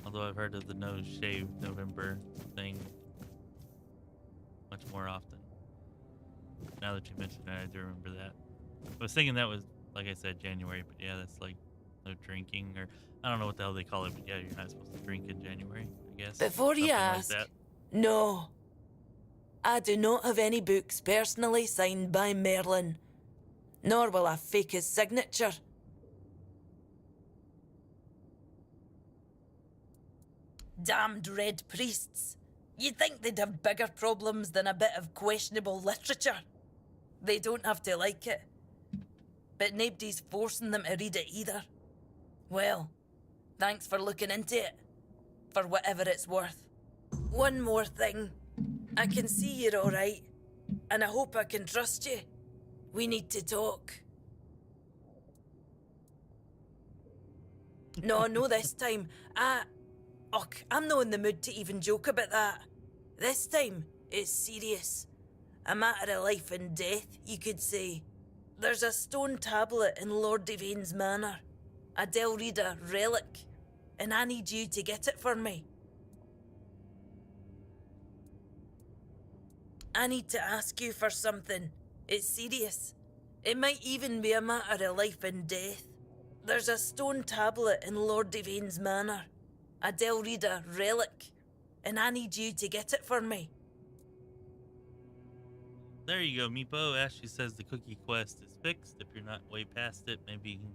Although I've heard of the no shave November thing much more often. Now that you mention it, I do remember that. I was thinking that was, like I said, January, but yeah, that's like no drinking, or I don't know what the hell they call it, but yeah, you're not supposed to drink in January, I guess. Before you ask, like that. no. I do not have any books personally signed by Merlin, nor will I fake his signature. Damned red priests. You'd think they'd have bigger problems than a bit of questionable literature. They don't have to like it, but nobody's forcing them to read it either. Well, thanks for looking into it, for whatever it's worth. One more thing. I can see you're alright, and I hope I can trust you. We need to talk. No, this time. I'm not in the mood to even joke about that. This time, it's serious. A matter of life and death, you could say. There's a stone tablet in Lord Devane's manor, a Delrida relic, and I need you to get it for me. I need to ask you for something. It's serious. It might even be a matter of life and death. There's a stone tablet in Lord Devane's manor, a Delrida relic, and I need you to get it for me. There you go, Meepo. Ashley says the cookie quest is fixed. If you're not way past it, maybe you can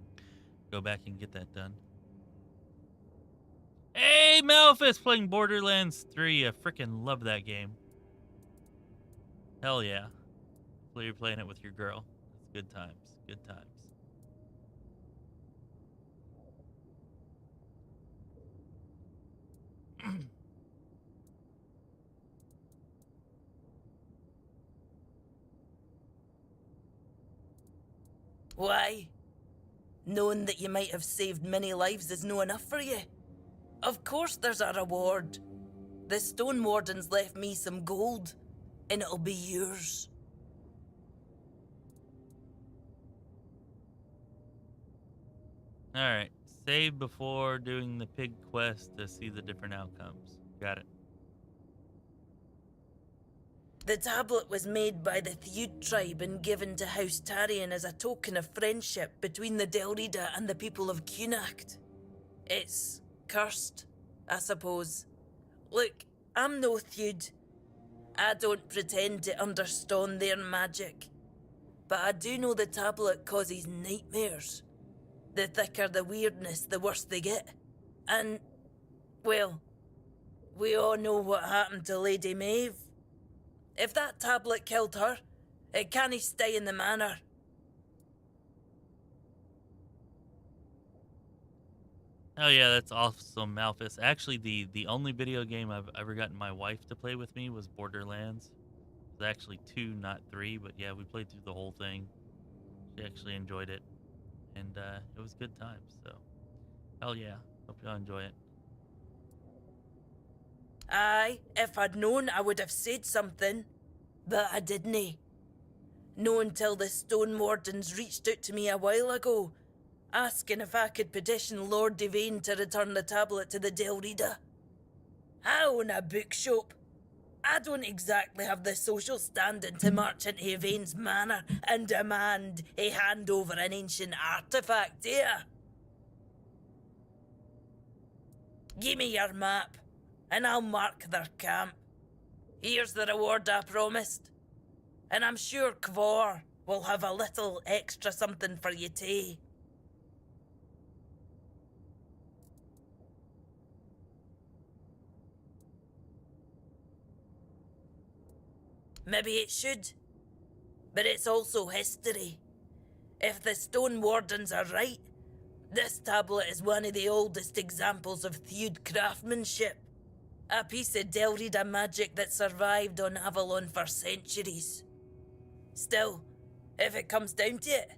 go back and get that done. Hey, Malfus playing Borderlands 3. I freaking love that game. Hell yeah. Hopefully you're playing it with your girl. It's good times. Good times. Why? Knowing that you might have saved many lives is no enough for you? Of course there's a reward. The Stone Warden's left me some gold, and it'll be yours. Alright. Save before doing the pig quest to see the different outcomes. Got it. The tablet was made by the Theud tribe and given to House Tarion as a token of friendship between the Delrida and the people of Cunacht. It's cursed, I suppose. Look, I'm no Theud. I don't pretend to understand their magic. But I do know the tablet causes nightmares. The thicker the weirdness, the worse they get. And, well, we all know what happened to Lady Maeve. If that tablet killed her, it can't stay in the manor. Oh yeah, that's awesome, Malfus. Actually, the only video game I've ever gotten my wife to play with me was Borderlands. It was actually 2, not 3, but yeah, we played through the whole thing. She actually enjoyed it, and it was good times, so hell yeah. Hope y'all enjoy it. Aye, if I'd known, I would have said something. But I didn't. No until the Stone Wardens reached out to me a while ago, asking if I could petition Lord Devane to return the tablet to the Delrida. I own a bookshop. I don't exactly have the social standing to march into Yvain's manor and demand he hand over an ancient artifact here. Give me your map, and I'll mark their camp. Here's the reward I promised. And I'm sure Kvor will have a little extra something for you too. maybe it should. But it's also history. If the Stone Wardens are right, this tablet is one of the oldest examples of Theud craftsmanship. A piece of Delrida magic that survived on Avalon for centuries. Still, if it comes down to it,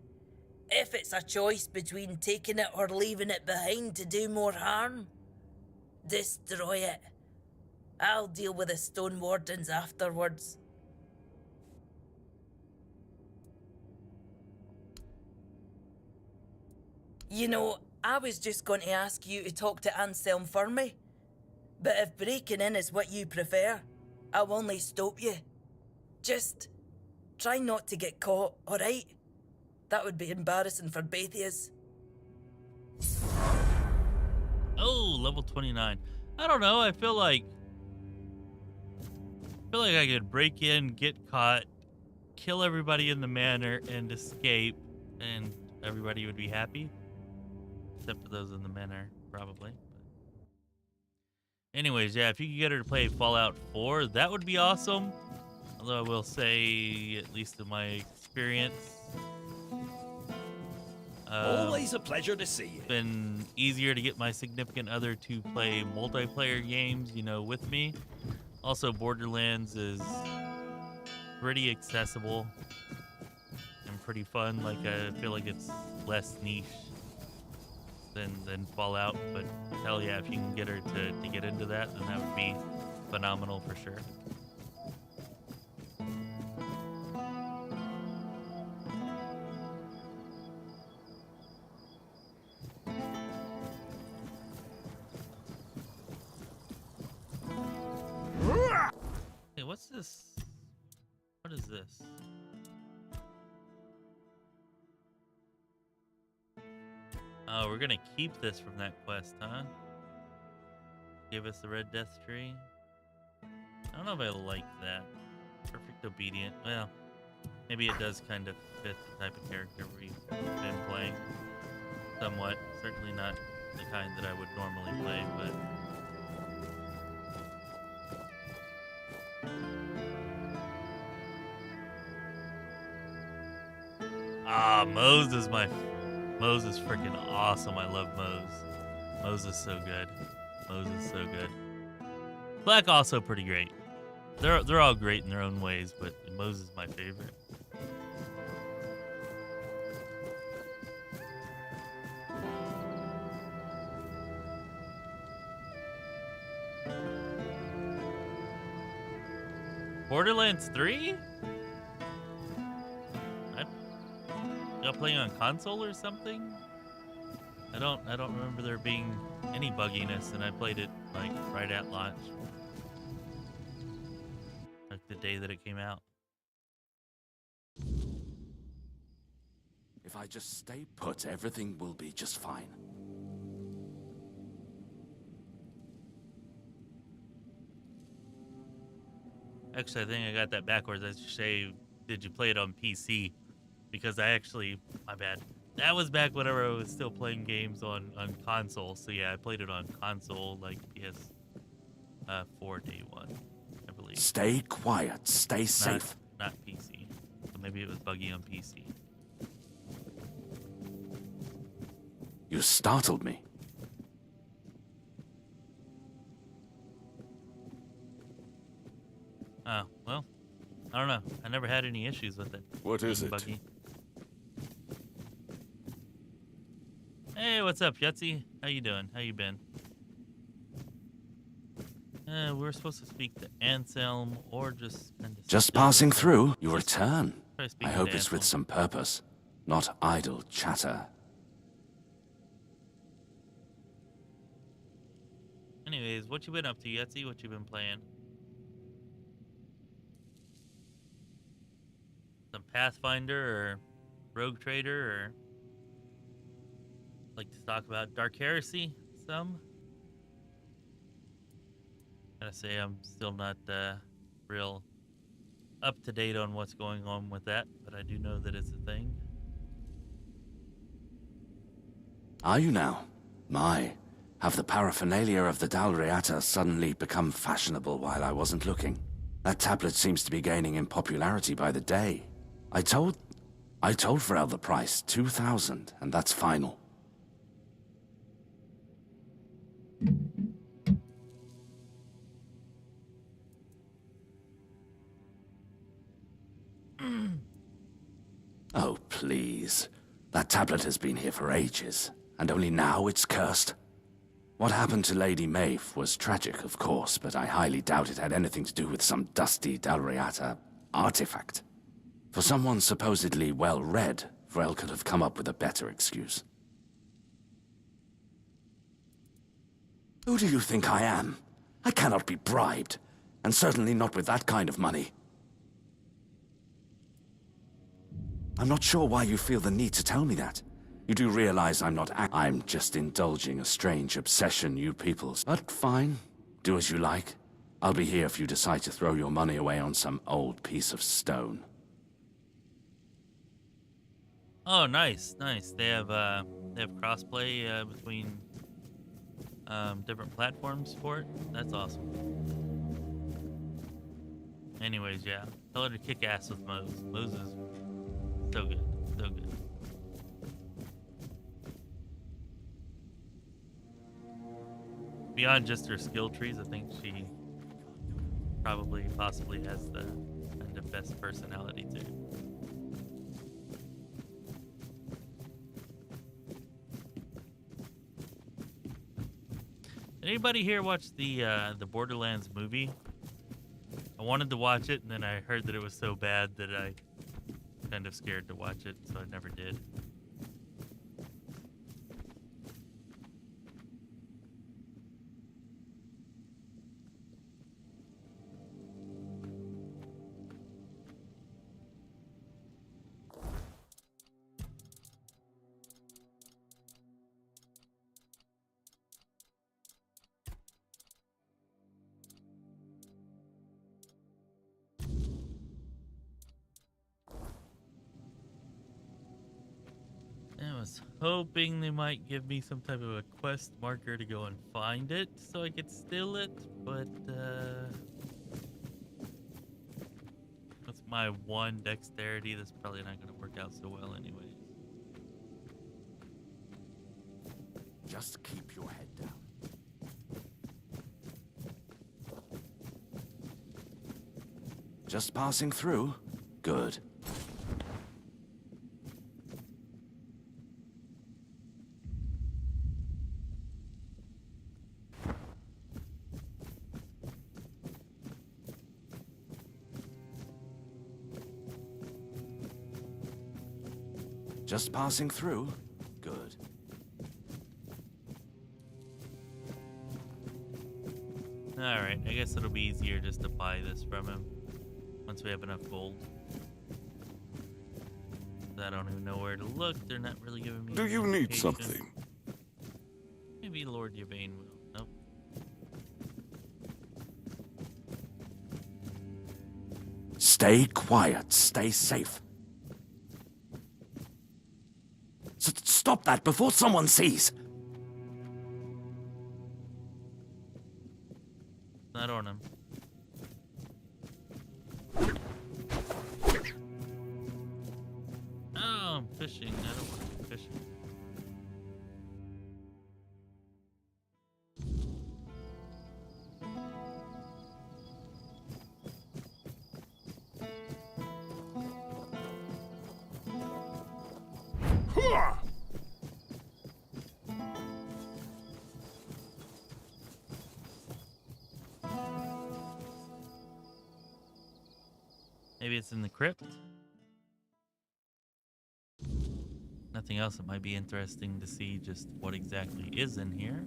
if it's a choice between taking it or leaving it behind to do more harm, destroy it. I'll deal with the Stone Wardens afterwards. You know, I was just going to ask you to talk to Anselm for me. But if breaking in is what you prefer, I'll only stop you. Just try not to get caught, alright? That would be embarrassing for both of us. Oh, level 29. I don't know. I feel like I could break in, get caught, kill everybody in the manor, and escape, and everybody would be happy. Except for those in the manor, probably. Anyways, yeah, if you could get her to play Fallout 4, that would be awesome. Although I will say, at least in my experience, Always a pleasure to see you. it's been easier to get my significant other to play multiplayer games, you know, with me. Also, Borderlands is pretty accessible and pretty fun. Like, I feel like it's less niche than Fallout, but hell yeah, if you can get her to get into that, then that would be phenomenal for sure. Hey, what's this? What is this? Oh, we're gonna keep this from that quest, huh? Give us the red death tree. I don't know if I like that. Perfect obedient. Well, maybe it does kind of fit the type of character we've been playing. Somewhat. Certainly not the kind that I would normally play, but... Ah, Mose is freaking awesome. I love Mose. Mose is so good. Mose is so good. Black also pretty great. They're all great in their own ways, but Mose is my favorite. Borderlands 3? Y'all playing on console or something? I don't remember there being any bugginess, and I played it like right at launch. Like the day that it came out. If I just stay put, everything will be just fine. Actually, I think I got that backwards. I should say, did you play it on PC? Because I actually, my bad. That was back whenever I was still playing games on console. So yeah, I played it on console, like PS4 day one, I believe. Stay quiet, stay safe. Not PC. So maybe it was buggy on PC. You startled me. Oh, well, I don't know. I never had any issues with it. What is it? Buggy. Hey, what's up, Yutzy? How you doing? How you been? We're supposed to speak to Anselm or just kind of... Just passing through. You return. Try speaking I hope to it's with Anselm. some purpose, not idle chatter. Anyways, what you been up to, Yutzy? What you been playing? Some Pathfinder or Rogue Trader, or like to talk about Dark Heresy some? Gotta say, I'm still not real up to date on what's going on with that, but I do know that it's a thing. Are you now? My, have the paraphernalia of the Dalriata suddenly become fashionable while I wasn't looking? That tablet seems to be gaining in popularity by the day. I told Vrel the price, 2,000, and that's final. Oh, please. That tablet has been here for ages, and only now it's cursed. What happened to Lady Maeve was tragic, of course, but I highly doubt it had anything to do with some dusty Dalriata artifact. For someone supposedly well-read, Vrel could have come up with a better excuse. Who do you think I am? I cannot be bribed, and certainly not with that kind of money. I'm not sure why you feel the need to tell me that. You do realize I'm just indulging a strange obsession you people's. But fine, do as you like. I'll be here if you decide to throw your money away on some old piece of stone. Oh, nice, nice. They have crossplay between different platforms for it. That's awesome. Anyways, yeah, tell her to kick ass with Mose. Mose is so good, so good. Beyond just her skill trees, I think she possibly has the kind of best personality too. Anybody here watch the Borderlands movie? I wanted to watch it, and then I heard that it was so bad that I kind of scared to watch it, so I never did. I was hoping they might give me some type of a quest marker to go and find it so I could steal it, but with my 1 dexterity, that's probably not going to work out so well anyways. Just keep your head down. Just passing through? Good. Just passing through? Good. Alright, I guess it'll be easier just to buy this from him once we have enough gold. I don't even know where to look. They're not really giving me. Do you need something? Maybe Lord Yvain will. Nope. Stay quiet. Stay safe. Stop that before someone sees. Not on him. Oh, I'm fishing. I don't want to be fishing. Maybe it's in the crypt. Nothing else. It might be interesting to see just what exactly is in here.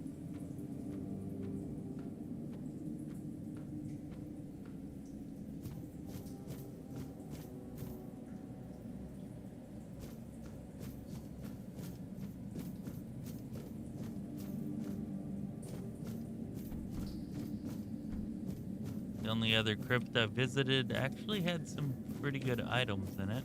The only other crypt I visited actually had some pretty good items in it.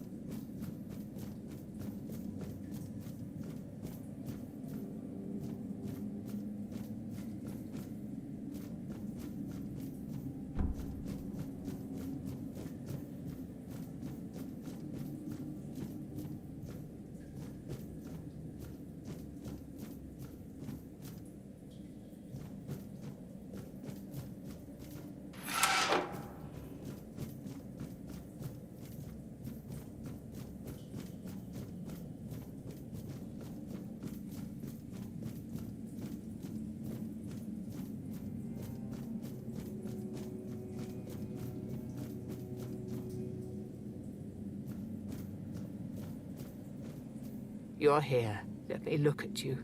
You're here. Let me look at you.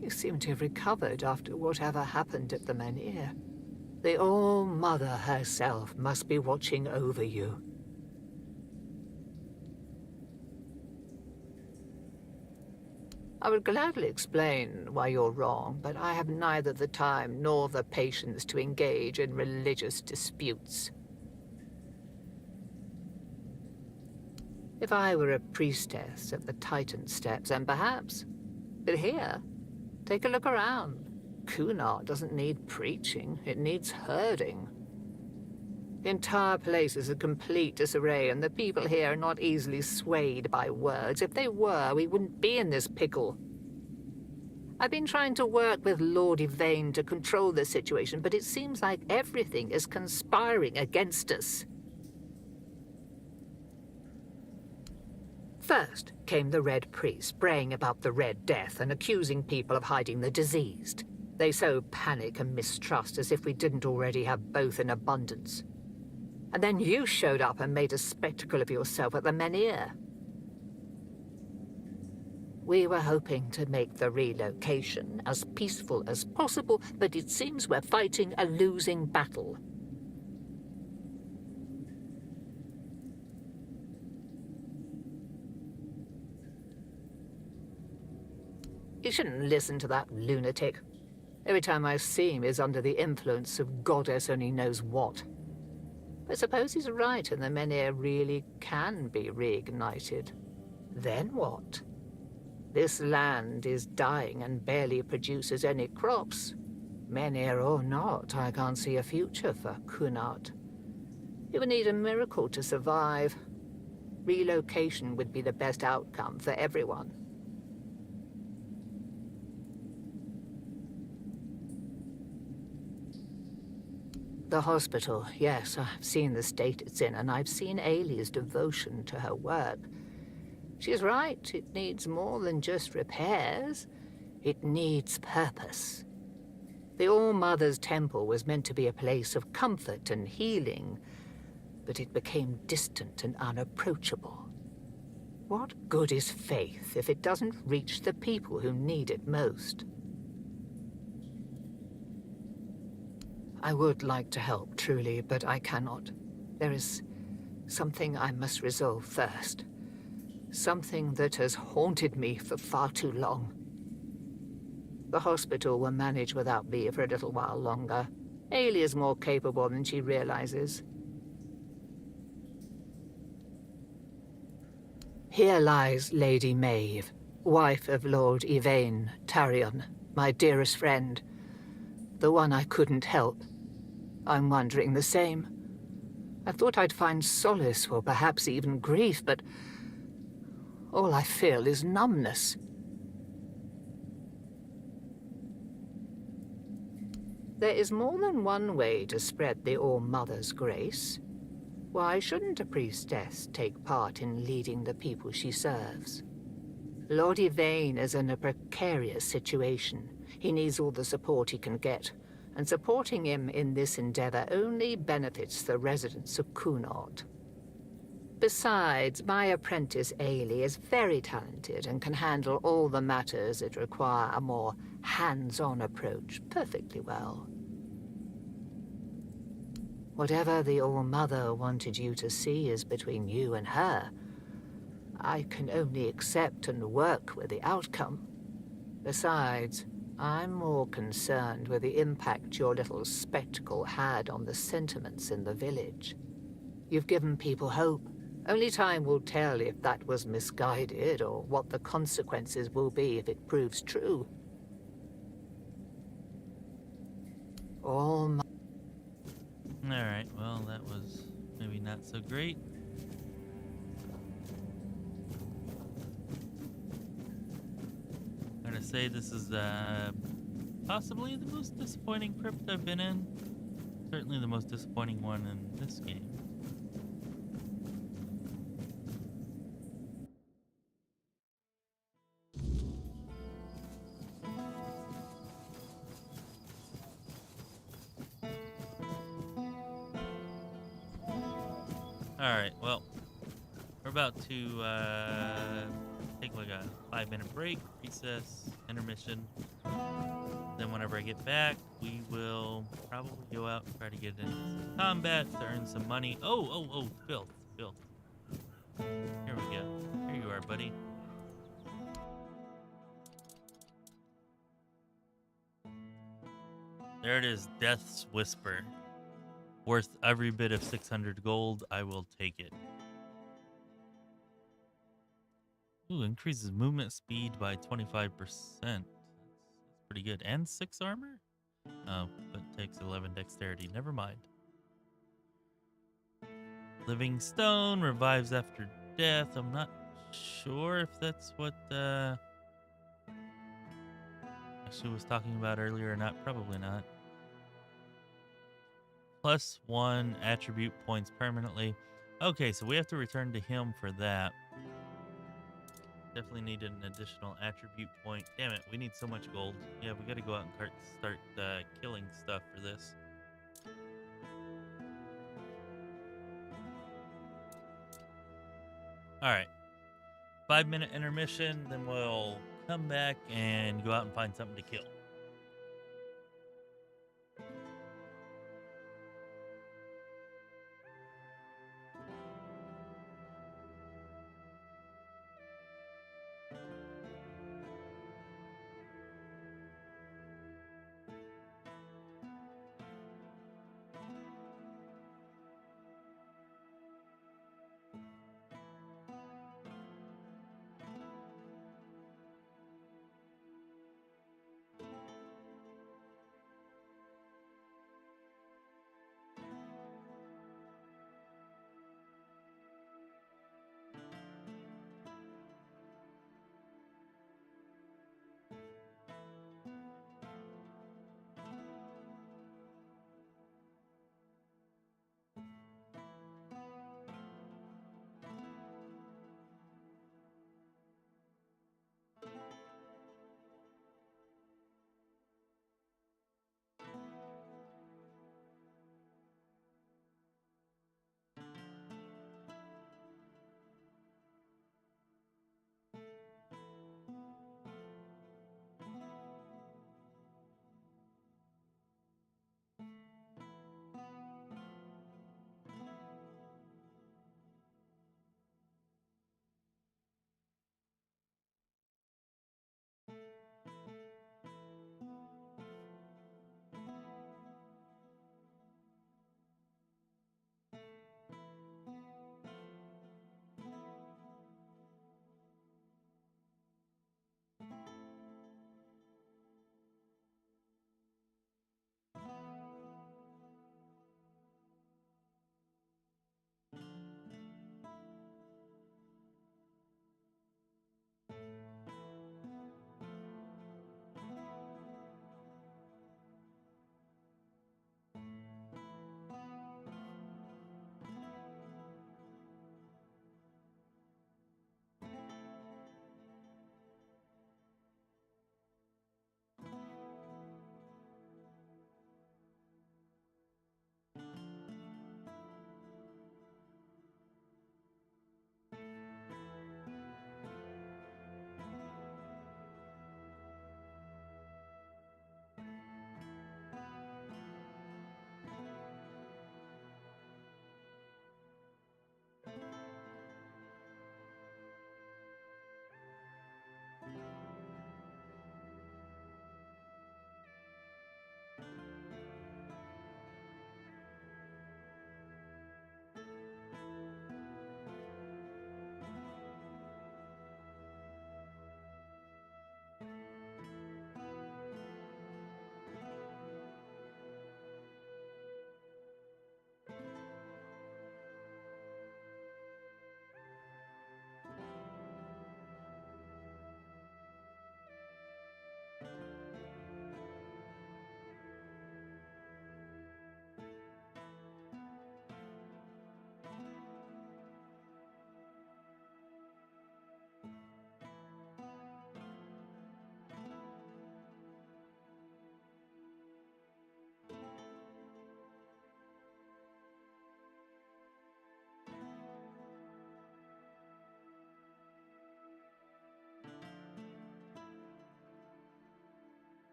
You seem to have recovered after whatever happened at the Menhir. The All-Mother herself must be watching over you. I would gladly explain why you're wrong, but I have neither the time nor the patience to engage in religious disputes. If I were a priestess at the Titan Steps, and perhaps... But here, take a look around. Cunard doesn't need preaching, it needs herding. The entire place is a complete disarray, and the people here are not easily swayed by words. If they were, we wouldn't be in this pickle. I've been trying to work with Lord Yvain to control the situation, but it seems like everything is conspiring against us. First came the Red Priest, braying about the Red Death and accusing people of hiding the diseased. They sow panic and mistrust as if we didn't already have both in abundance. And then you showed up and made a spectacle of yourself at the Menhir. We were hoping to make the relocation as peaceful as possible, but it seems we're fighting a losing battle. You shouldn't listen to that lunatic. Every time I see him, he's under the influence of goddess only knows what. I suppose he's right, and the Menhir really can be reignited. Then what? This land is dying and barely produces any crops. Menhir or not, I can't see a future for Cunard. It would need a miracle to survive. Relocation would be the best outcome for everyone. The hospital, yes, I've seen the state it's in, and I've seen Ailey's devotion to her work. She's right, it needs more than just repairs. It needs purpose. The All-Mother's Temple was meant to be a place of comfort and healing, but it became distant and unapproachable. What good is faith if it doesn't reach the people who need it most? I would like to help, truly, but I cannot. There is something I must resolve first. Something that has haunted me for far too long. The hospital will manage without me for a little while longer. Ailey is more capable than she realizes. Here lies Lady Maeve, wife of Lord Yvain Tarion, my dearest friend. The one I couldn't help. I'm wondering the same. I thought I'd find solace, or perhaps even grief, but all I feel is numbness. There is more than one way to spread the All-Mother's grace. Why shouldn't a priestess take part in leading the people she serves? Lord Yvain is in a precarious situation. He needs all the support he can get, and supporting him in this endeavor only benefits the residents of Cunard. Besides, my apprentice Ailey is very talented and can handle all the matters that require a more hands-on approach perfectly well. Whatever the All-Mother wanted you to see is between you and her. I can only accept and work with the outcome. Besides, I'm more concerned with the impact your little spectacle had on the sentiments in the village. You've given people hope. Only time will tell if that was misguided or what the consequences will be if it proves true. All Alright, well, that was maybe not so great. I'm gonna say this is possibly the most disappointing crypt I've been in. Certainly the most disappointing one in this game. Alright, well, we're about to think we got a 5-minute break, recess, intermission. Then whenever I get back, we will probably go out and try to get into some combat to earn some money. Oh, filth. Here we go. Here you are, buddy. There it is, Death's Whisper. Worth every bit of 600 gold. I will take it. Ooh, increases movement speed by 25%. That's pretty good. And 6 armor? Oh, but takes 11 dexterity. Never mind. Living Stone revives after death. I'm not sure if that's what she was talking about earlier or not. Probably not. +1 attribute points permanently. Okay, so we have to return to him for that. Definitely need an additional attribute point. Damn it, we need so much gold. Yeah, we gotta go out and start killing stuff for this. Alright. 5-minute intermission, then we'll come back and go out and find something to kill.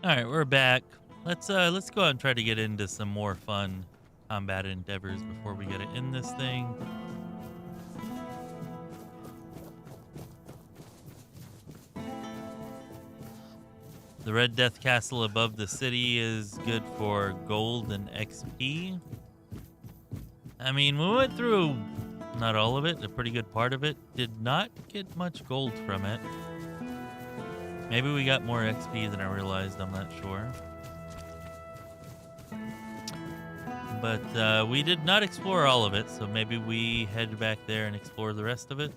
All right, we're back. Let's go out and try to get into some more fun combat endeavors before we get to end this thing. The Red Death Castle above the city is good for gold and XP. I mean, we went through not all of it, a pretty good part of it. Did not get much gold from it. Maybe we got more XP than I realized, I'm not sure. But we did not explore all of it, so maybe we head back there and explore the rest of it.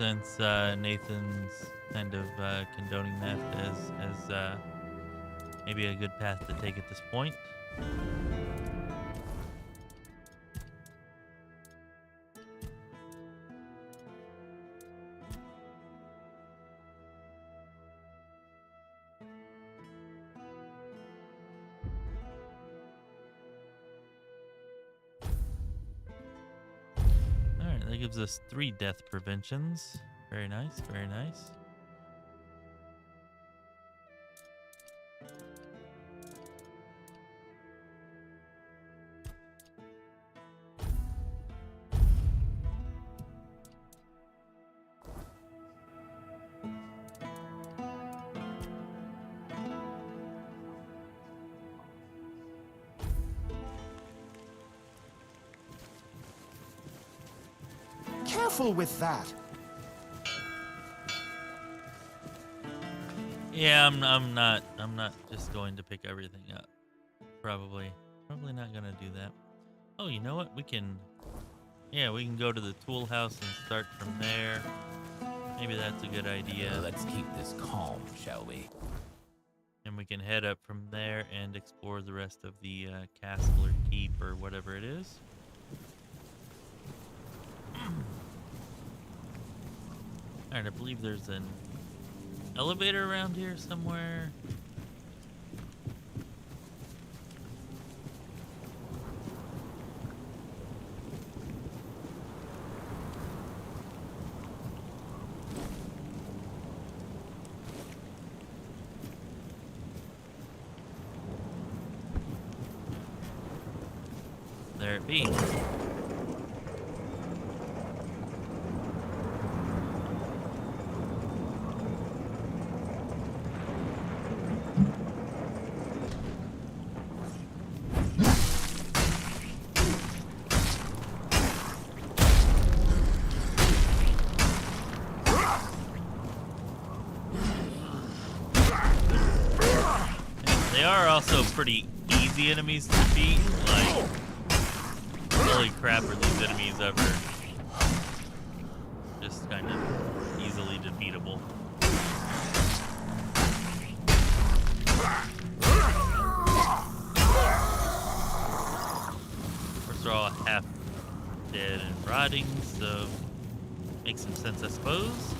Since Nathan's kind of condoning that as maybe a good path to take at this point. Alright, that gives us 3 death preventions. Very nice, very nice. Careful with that. Yeah, I'm not just going to pick everything up. Probably not gonna do that. Oh, you know what? We can go to the tool house and start from there. Maybe that's a good idea. Let's keep this calm, shall we? And we can head up from there and explore the rest of the castle or keep or whatever it is. Alright, I believe there's an elevator around here somewhere. There it be. They are also pretty easy enemies to beat. Like, holy crap, are these enemies ever just kind of easily defeatable. Of course, they're all half dead and rotting, so makes some sense, I suppose.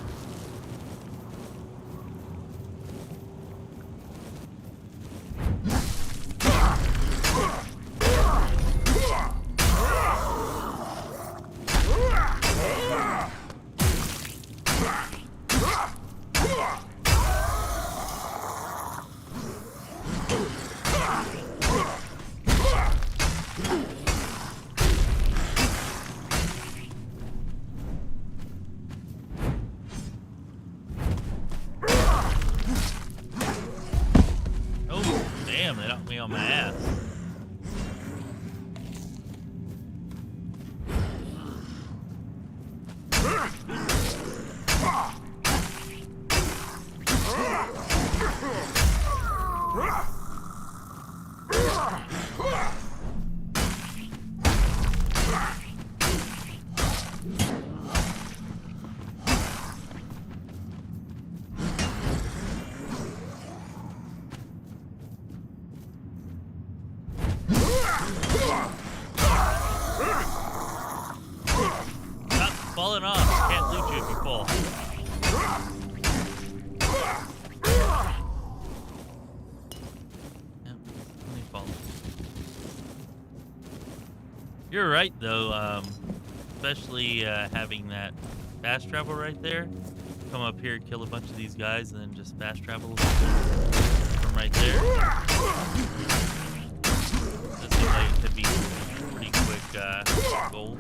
Falling off. Can't loot you if you fall. Yep, let me fall. You're right, though. Especially having that fast travel right there. come up here, kill a bunch of these guys, and then just fast travel from right there. That seems like it could be a pretty quick goal.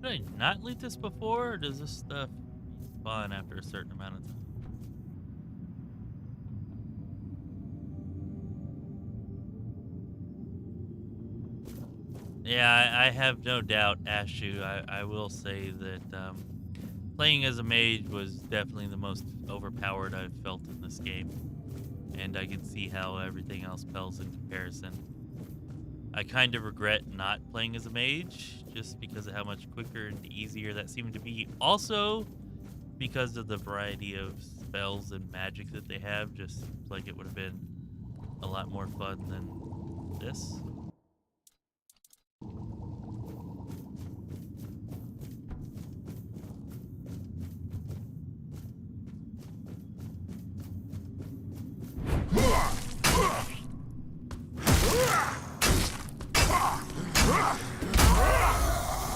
Did I not loot this before, or does this stuff spawn after a certain amount of time? Yeah, I have no doubt, Ashu. I will say that playing as a mage was definitely the most overpowered I've felt in this game. And I can see how everything else pales in comparison. I kind of regret not playing as a mage, just because of how much quicker and easier that seemed to be. Also, because of the variety of spells and magic that they have, just seems like it would have been a lot more fun than this.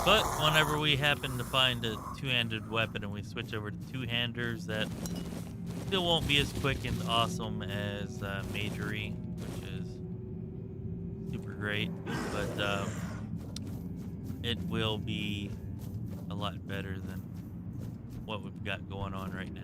But whenever we happen to find a two-handed weapon and we switch over to two-handers, that still won't be as quick and awesome as magery, which is super great. But it will be a lot better than what we've got going on right now.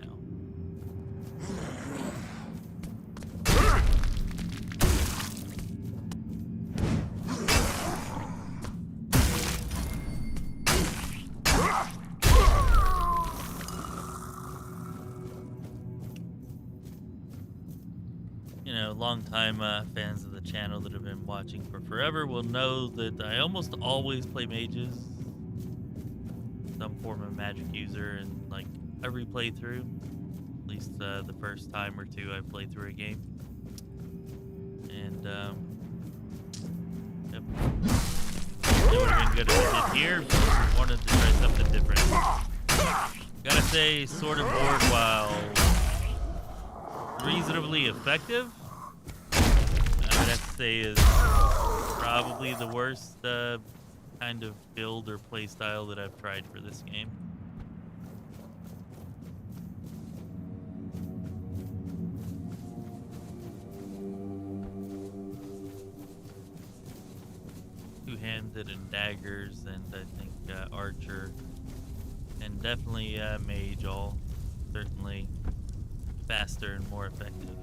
Long-time fans of the channel that have been watching for forever will know that I almost always play mages, some form of magic user, in like every playthrough, at least the first time or two I play through a game. And yep. It would have been good if I did here, but I wanted to try something different. Gotta say, Sword and Board, while reasonably effective, I'd have to say is probably the worst kind of build or play style that I've tried for this game. Two-handed and daggers, and I think archer, and definitely mage, all certainly faster and more effective.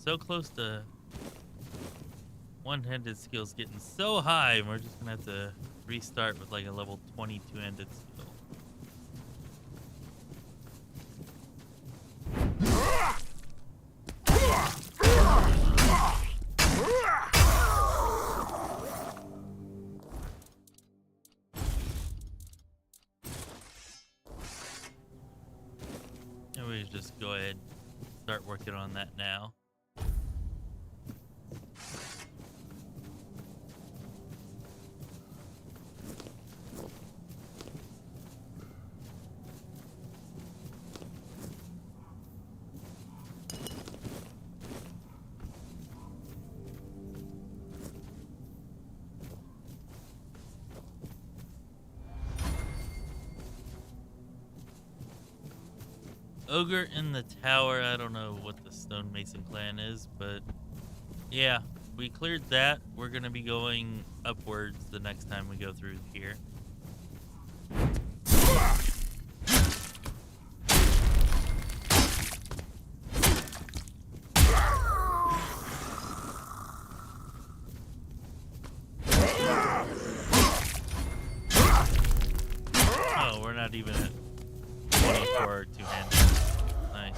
So close to one-handed skills getting so high, and we're just gonna have to restart with like a level 20 two-handed skill. And we just go ahead and start working on that now. Ogre in the tower. I don't know what the stonemason clan is, but yeah, we cleared that. We're gonna be going upwards the next time we go through here. Oh, we're not even at 24 two-handed. Nice.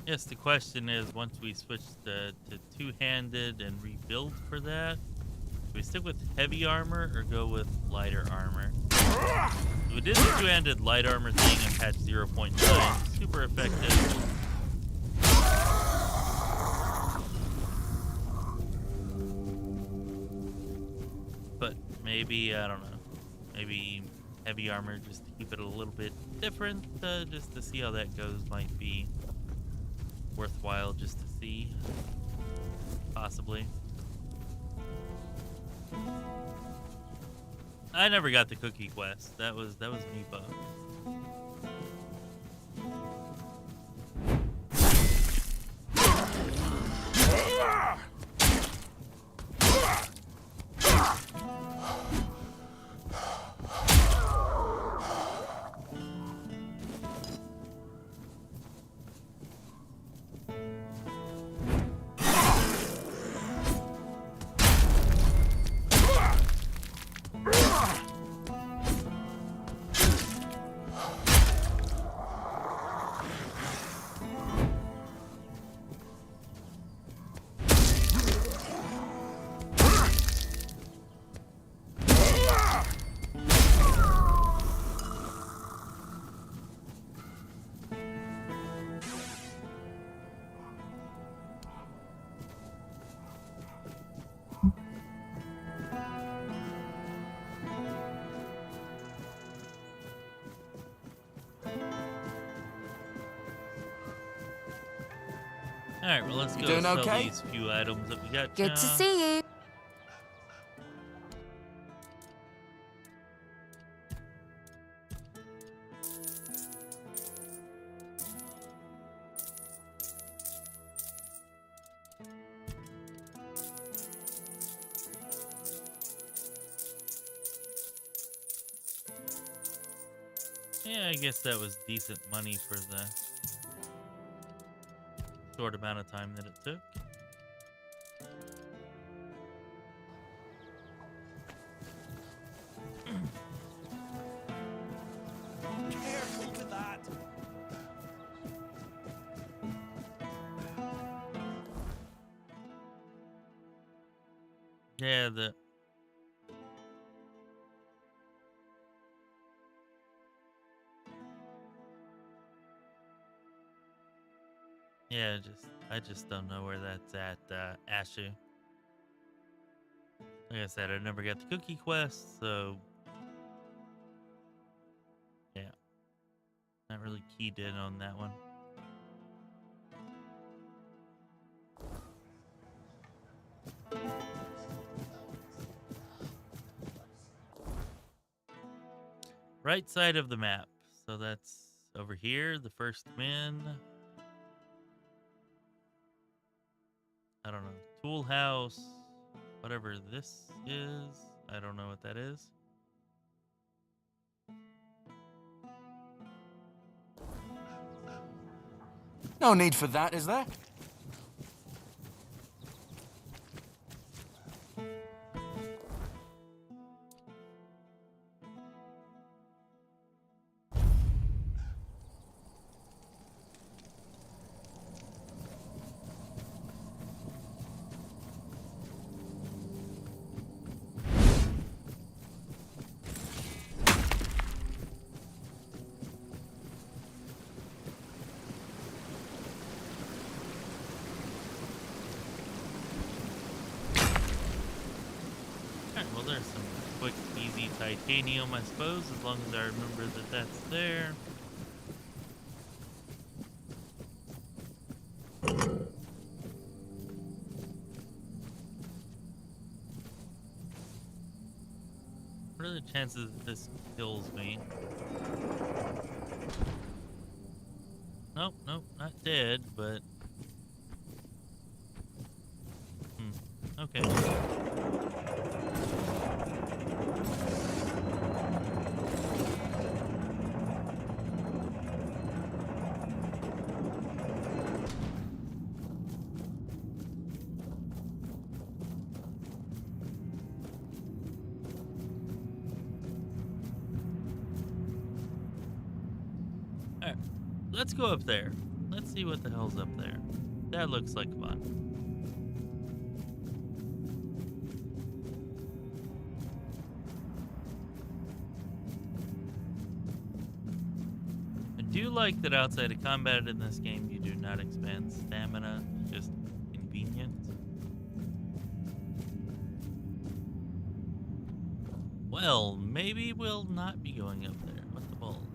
Yes, the question is, once we switch to two-handed and rebuild for that, do we stick with heavy armor or go with lighter armor? We did the two-handed light armor thing in patch 0.9. Super effective. But maybe, I don't know, maybe heavy armor just to keep it a little bit different, just to see how that goes might be worthwhile just to see, possibly. I never got the cookie quest. That was Meepo. Alright, well, let's go sell these few items that we got. Good to see you. Yeah, I guess that was decent money for the short amount of time that it took. Careful with that. Yeah, I just don't know where that's at, Ashu. Like I said, I never got the cookie quest, so yeah, not really keyed in on that one. Right side of the map, so that's over here, the first win. I don't know, tool house, whatever this is. I don't know what that is. No need for that, is there? Alright, well there's some quick, easy titanium, I suppose, as long as I remember that that's there. What are the chances that this kills me? Nope, nope, not dead, but... okay. Alright, let's go up there. Let's see what the hell's up there. That looks like fun. I do like that outside of combat in this game, you do not expand stamina, just convenient. Well, maybe we'll not be going up there. What the balls?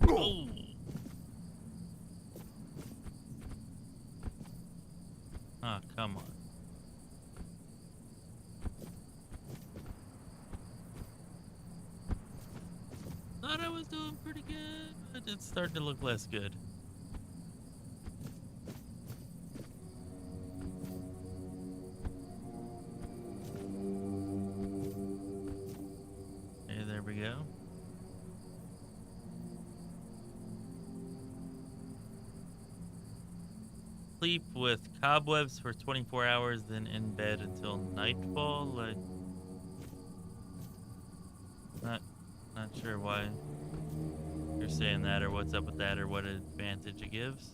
Oh. Ah, come on. Thought I was doing pretty good, but it's starting to look less good. Okay, there we go. Sleep with cobwebs for 24 hours, then in bed until nightfall. Like, not sure why you're saying that, or what's up with that, or what advantage it gives.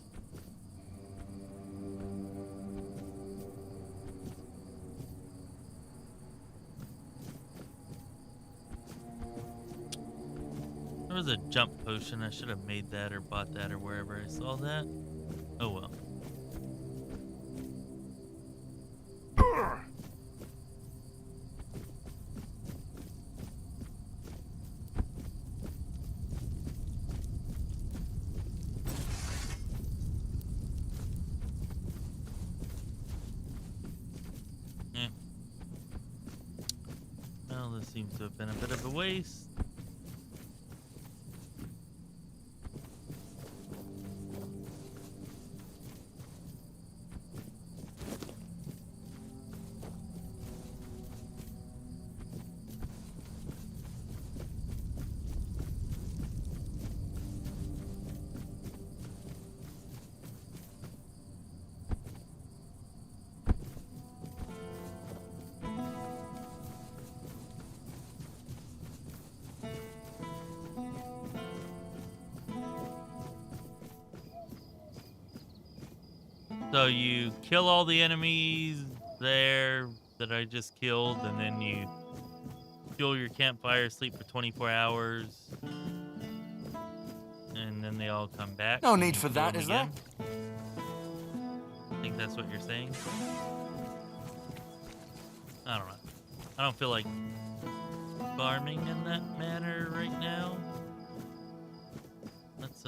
There was a jump potion. I should have made that or bought that or wherever I saw that. Oh well. Well, this seems to have been a bit of a waste. So you kill all the enemies there that I just killed, and then you fuel your campfire, sleep for 24 hours, and then they all come back. No need for that, is there? I think that's what you're saying. I don't know. I don't feel like farming in that manner right now. Let's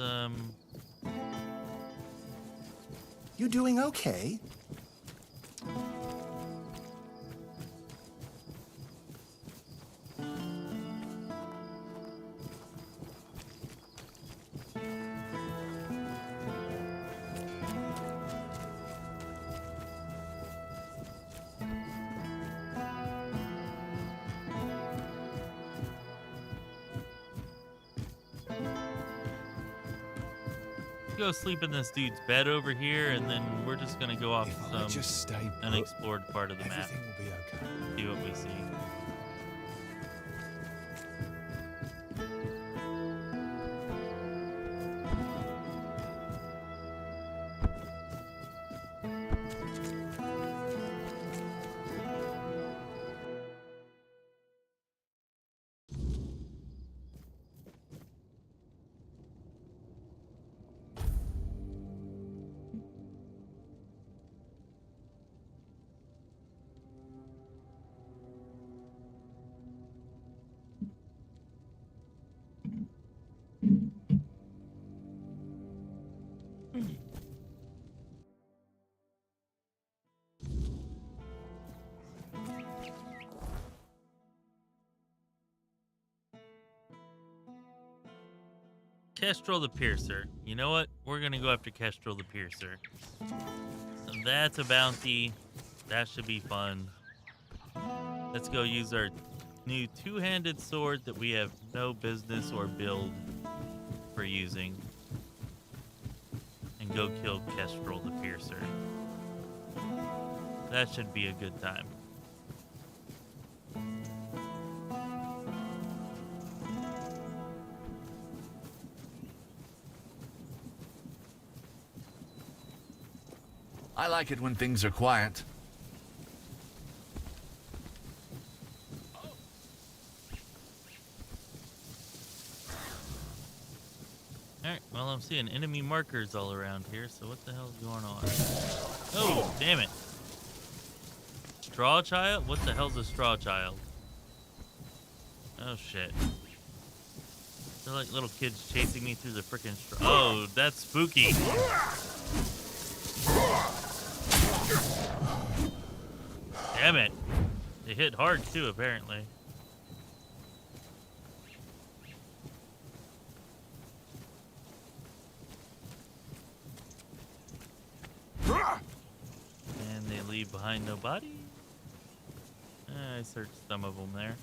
You doing okay? go sleep in this dude's bed over here, and then we're just gonna go off If I just some stay put, unexplored part of the map. everything will be okay. See what we see. Kestrel the Piercer. You know what? We're gonna go after Kestrel the Piercer. So that's a bounty. That should be fun. Let's go use our new two-handed sword that we have no business or build for using. And go kill Kestrel the Piercer. That should be a good time. I like it when things are quiet. Alright, well, I'm seeing enemy markers all around here, so what the hell's going on? Oh, damn it. Straw Child? What the hell's a Straw Child? Oh, shit. They're like little kids chasing me through the frickin' straw. Oh, that's spooky. Damn it. They hit hard, too, apparently. And they leave behind no body? I searched some of them there.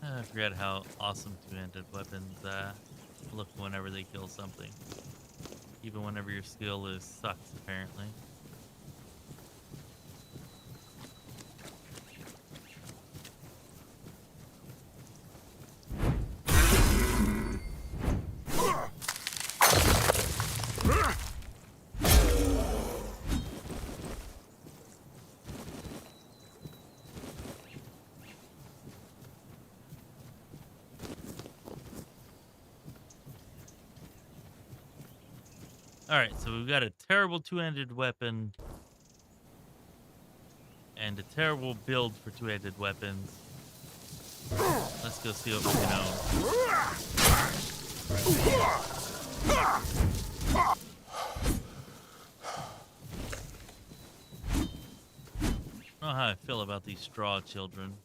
I forgot how awesome two-handed weapons look whenever they kill something. Even whenever your skill is sucks, apparently. Alright, so we've got a terrible two-handed weapon and a terrible build for two-handed weapons. Let's go see what we can own. I don't know how I feel about these straw children.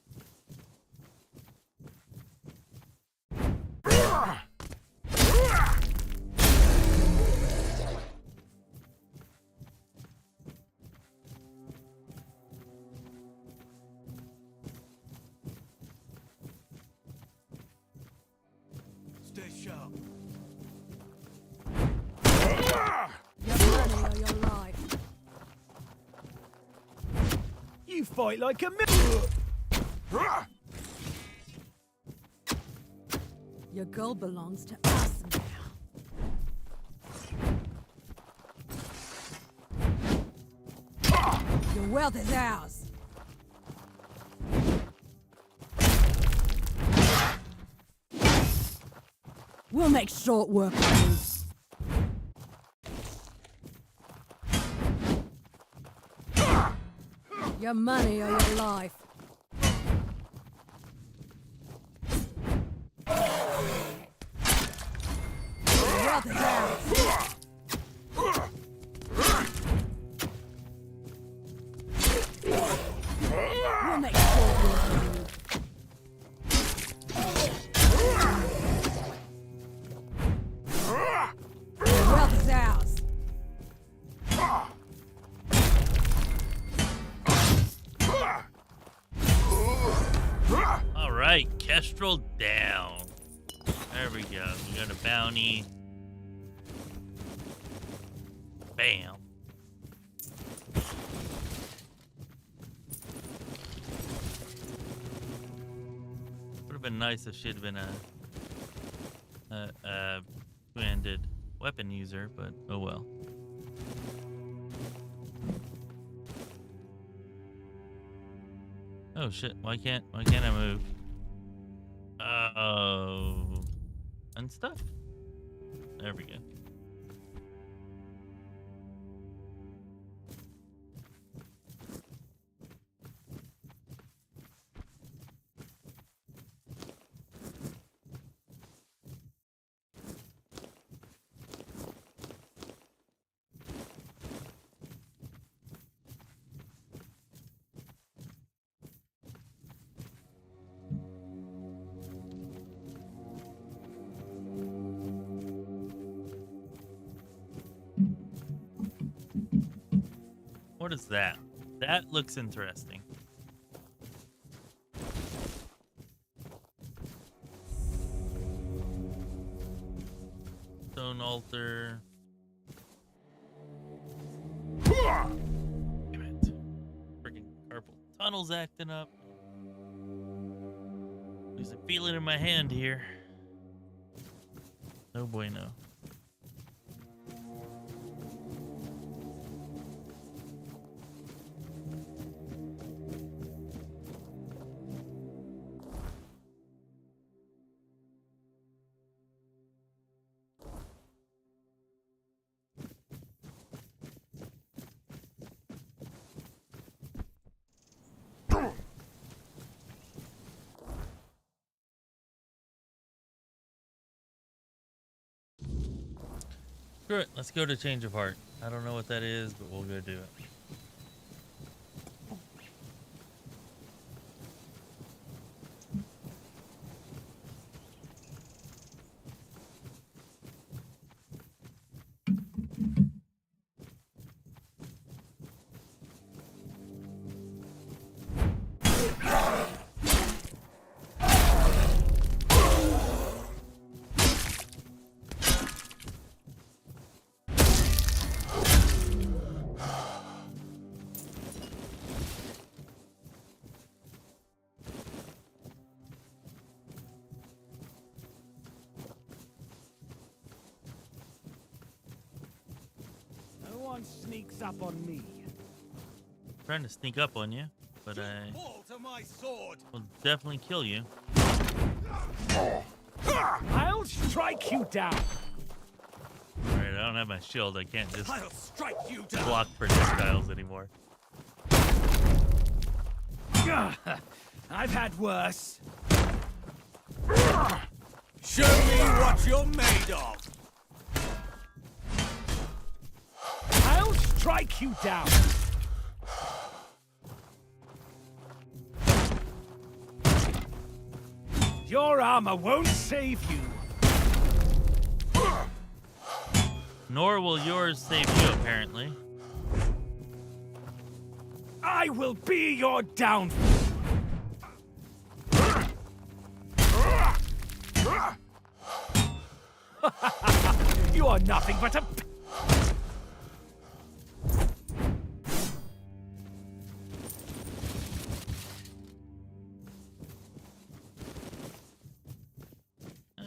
You fight like a Your gold belongs to us now. Your wealth is ours. We'll make short work of you. Your money or your life. wealth is ours. We'll make short work of you. The wealth is ours. All right, Kestrel down. There we go. We got a bounty. Bam. Would have been nice if she'd been a two-handed weapon user, but oh well. Oh shit! Why can't I move? Oh, and stuff. There we go. What is that? That looks interesting. Stone altar. Damn it. Freaking carpal tunnel's acting up. There's a feeling in my hand here. No bueno. Screw it, let's go to Change of Heart. I don't know what that is, but we'll go do it. Sneaks up on me. Trying to sneak up on you, but I Fall to my sword. will definitely kill you. I'll strike you down. Alright, I don't have my shield. I can't just I'll strike you down. block projectiles anymore. I've had worse. Show me what you're made of. I'll strike you down. Your armor won't save you. Nor will yours save you, apparently. I will be your downfall. You are nothing but a...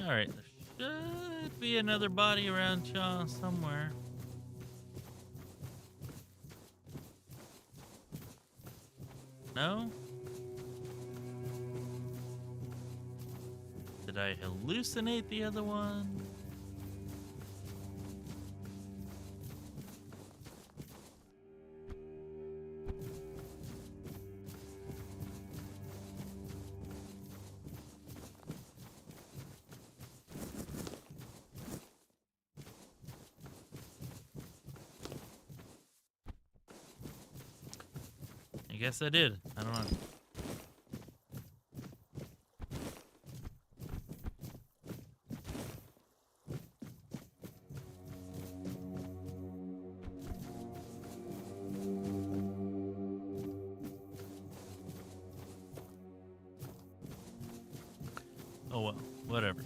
Alright, there should be another body around Shaw somewhere. No? Did I hallucinate the other one? guess I did. I don't know. Oh well, whatever.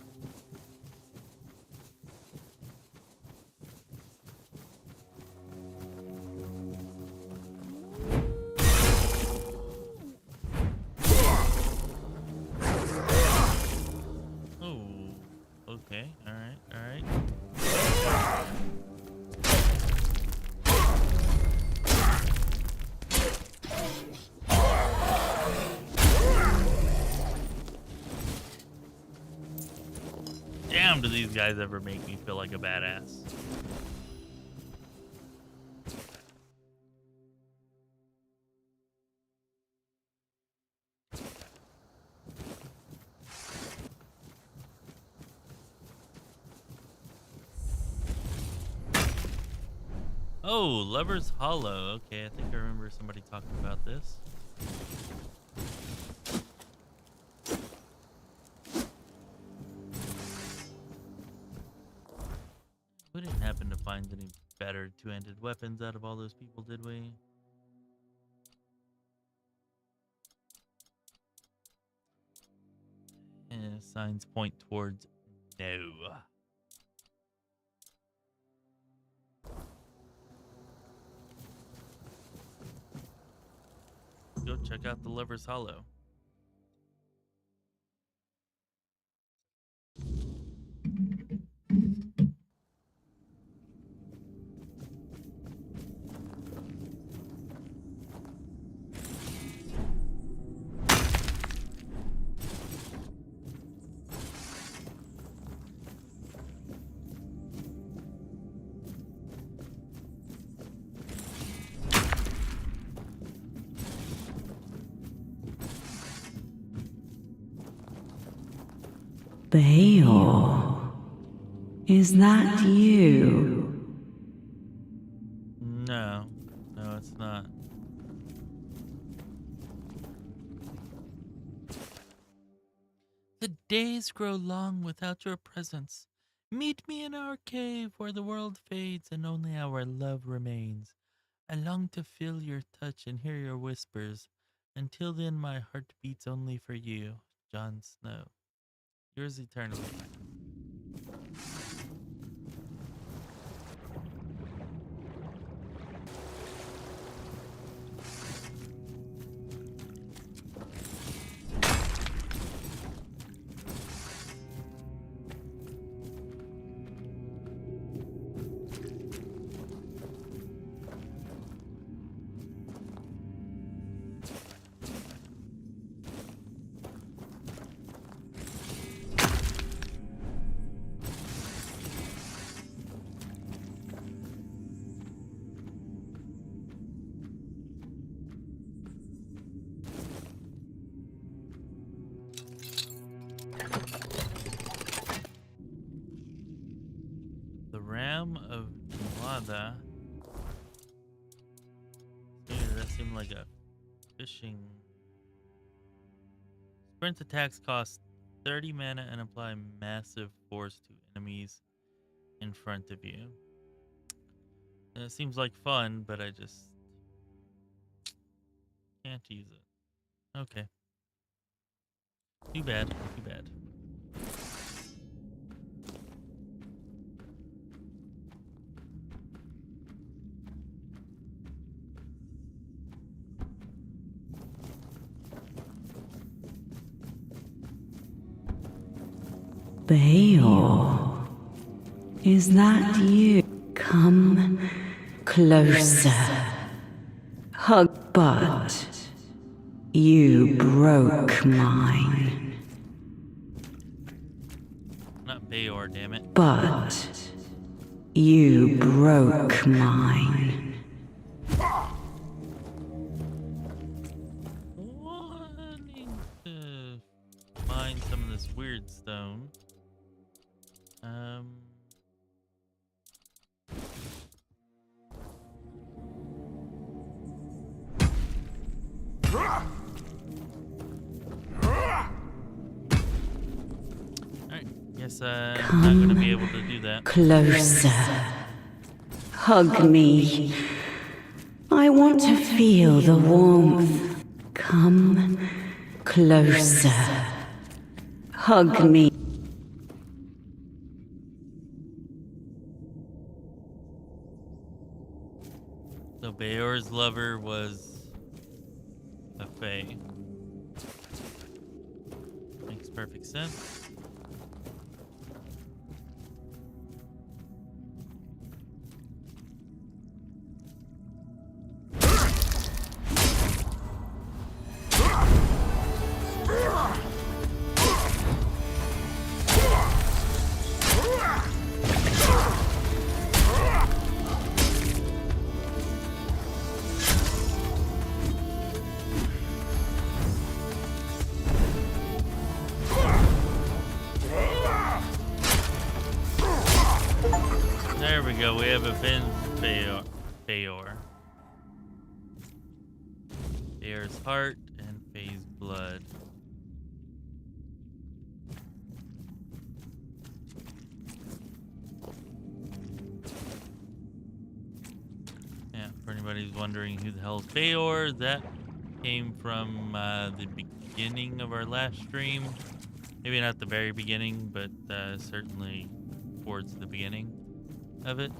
Okay, alright, alright. Damn, do these guys ever make me feel like a badass. Oh, Lover's Hollow. Okay, I think I remember somebody talking about this. We didn't happen to find any better two-handed weapons out of all those people, did we? Signs point towards no. Go check out the Lover's Hollow. Bayor, is that you? No, no, it's not. The days grow long without your presence. Meet me in our cave where the world fades and only our love remains. I long to feel your touch and hear your whispers. Until then, my heart beats only for you, Jon Snow. Yours eternally. Ram of Wada. That seemed like a fishing. Sprint attacks cost 30 mana and apply massive force to enemies in front of you. It seems like fun, but I just can't use it. Okay. Too bad. Too bad. Bayor, is that you? Come closer. Hug, but you broke mine. Not Bayor, damn it. But you broke mine. Wanting to mine some of this weird stone. Guess I'm not gonna be able to do that. Closer. Hug me. I want to feel the warmth. Come closer. Hug me. So Bayor's lover was a fae. Makes perfect sense. There we go, we have avenged Bayor. Bayor's heart and Faye's blood. Yeah, for anybody who's wondering who the hell is Bayor, that came from the beginning of our last stream. Maybe not the very beginning, but certainly towards the beginning of it.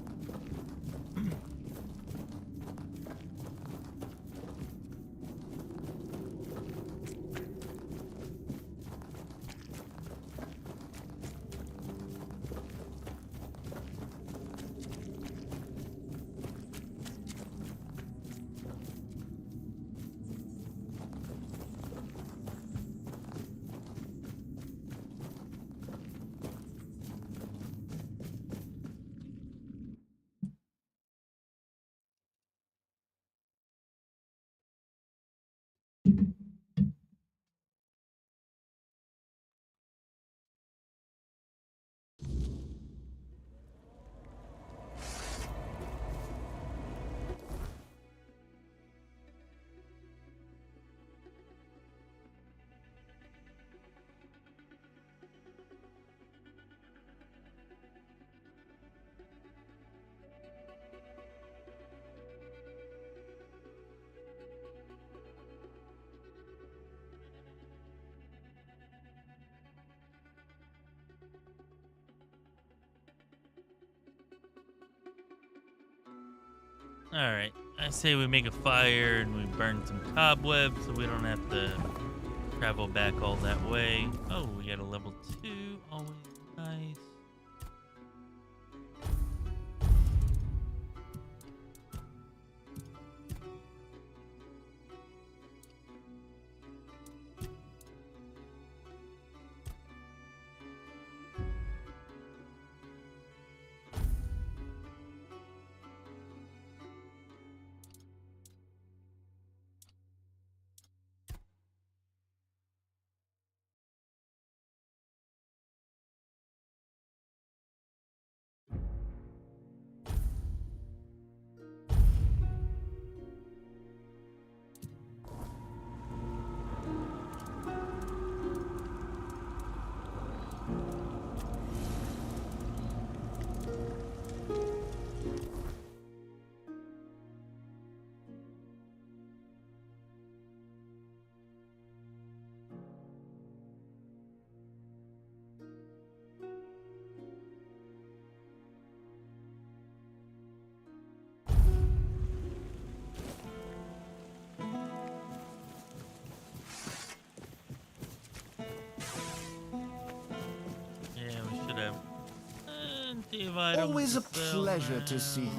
Alright, I say we make a fire and we burn some cobwebs so we don't have to travel back all that way. Oh, we got a level 2, always nice. Always a pleasure to see you.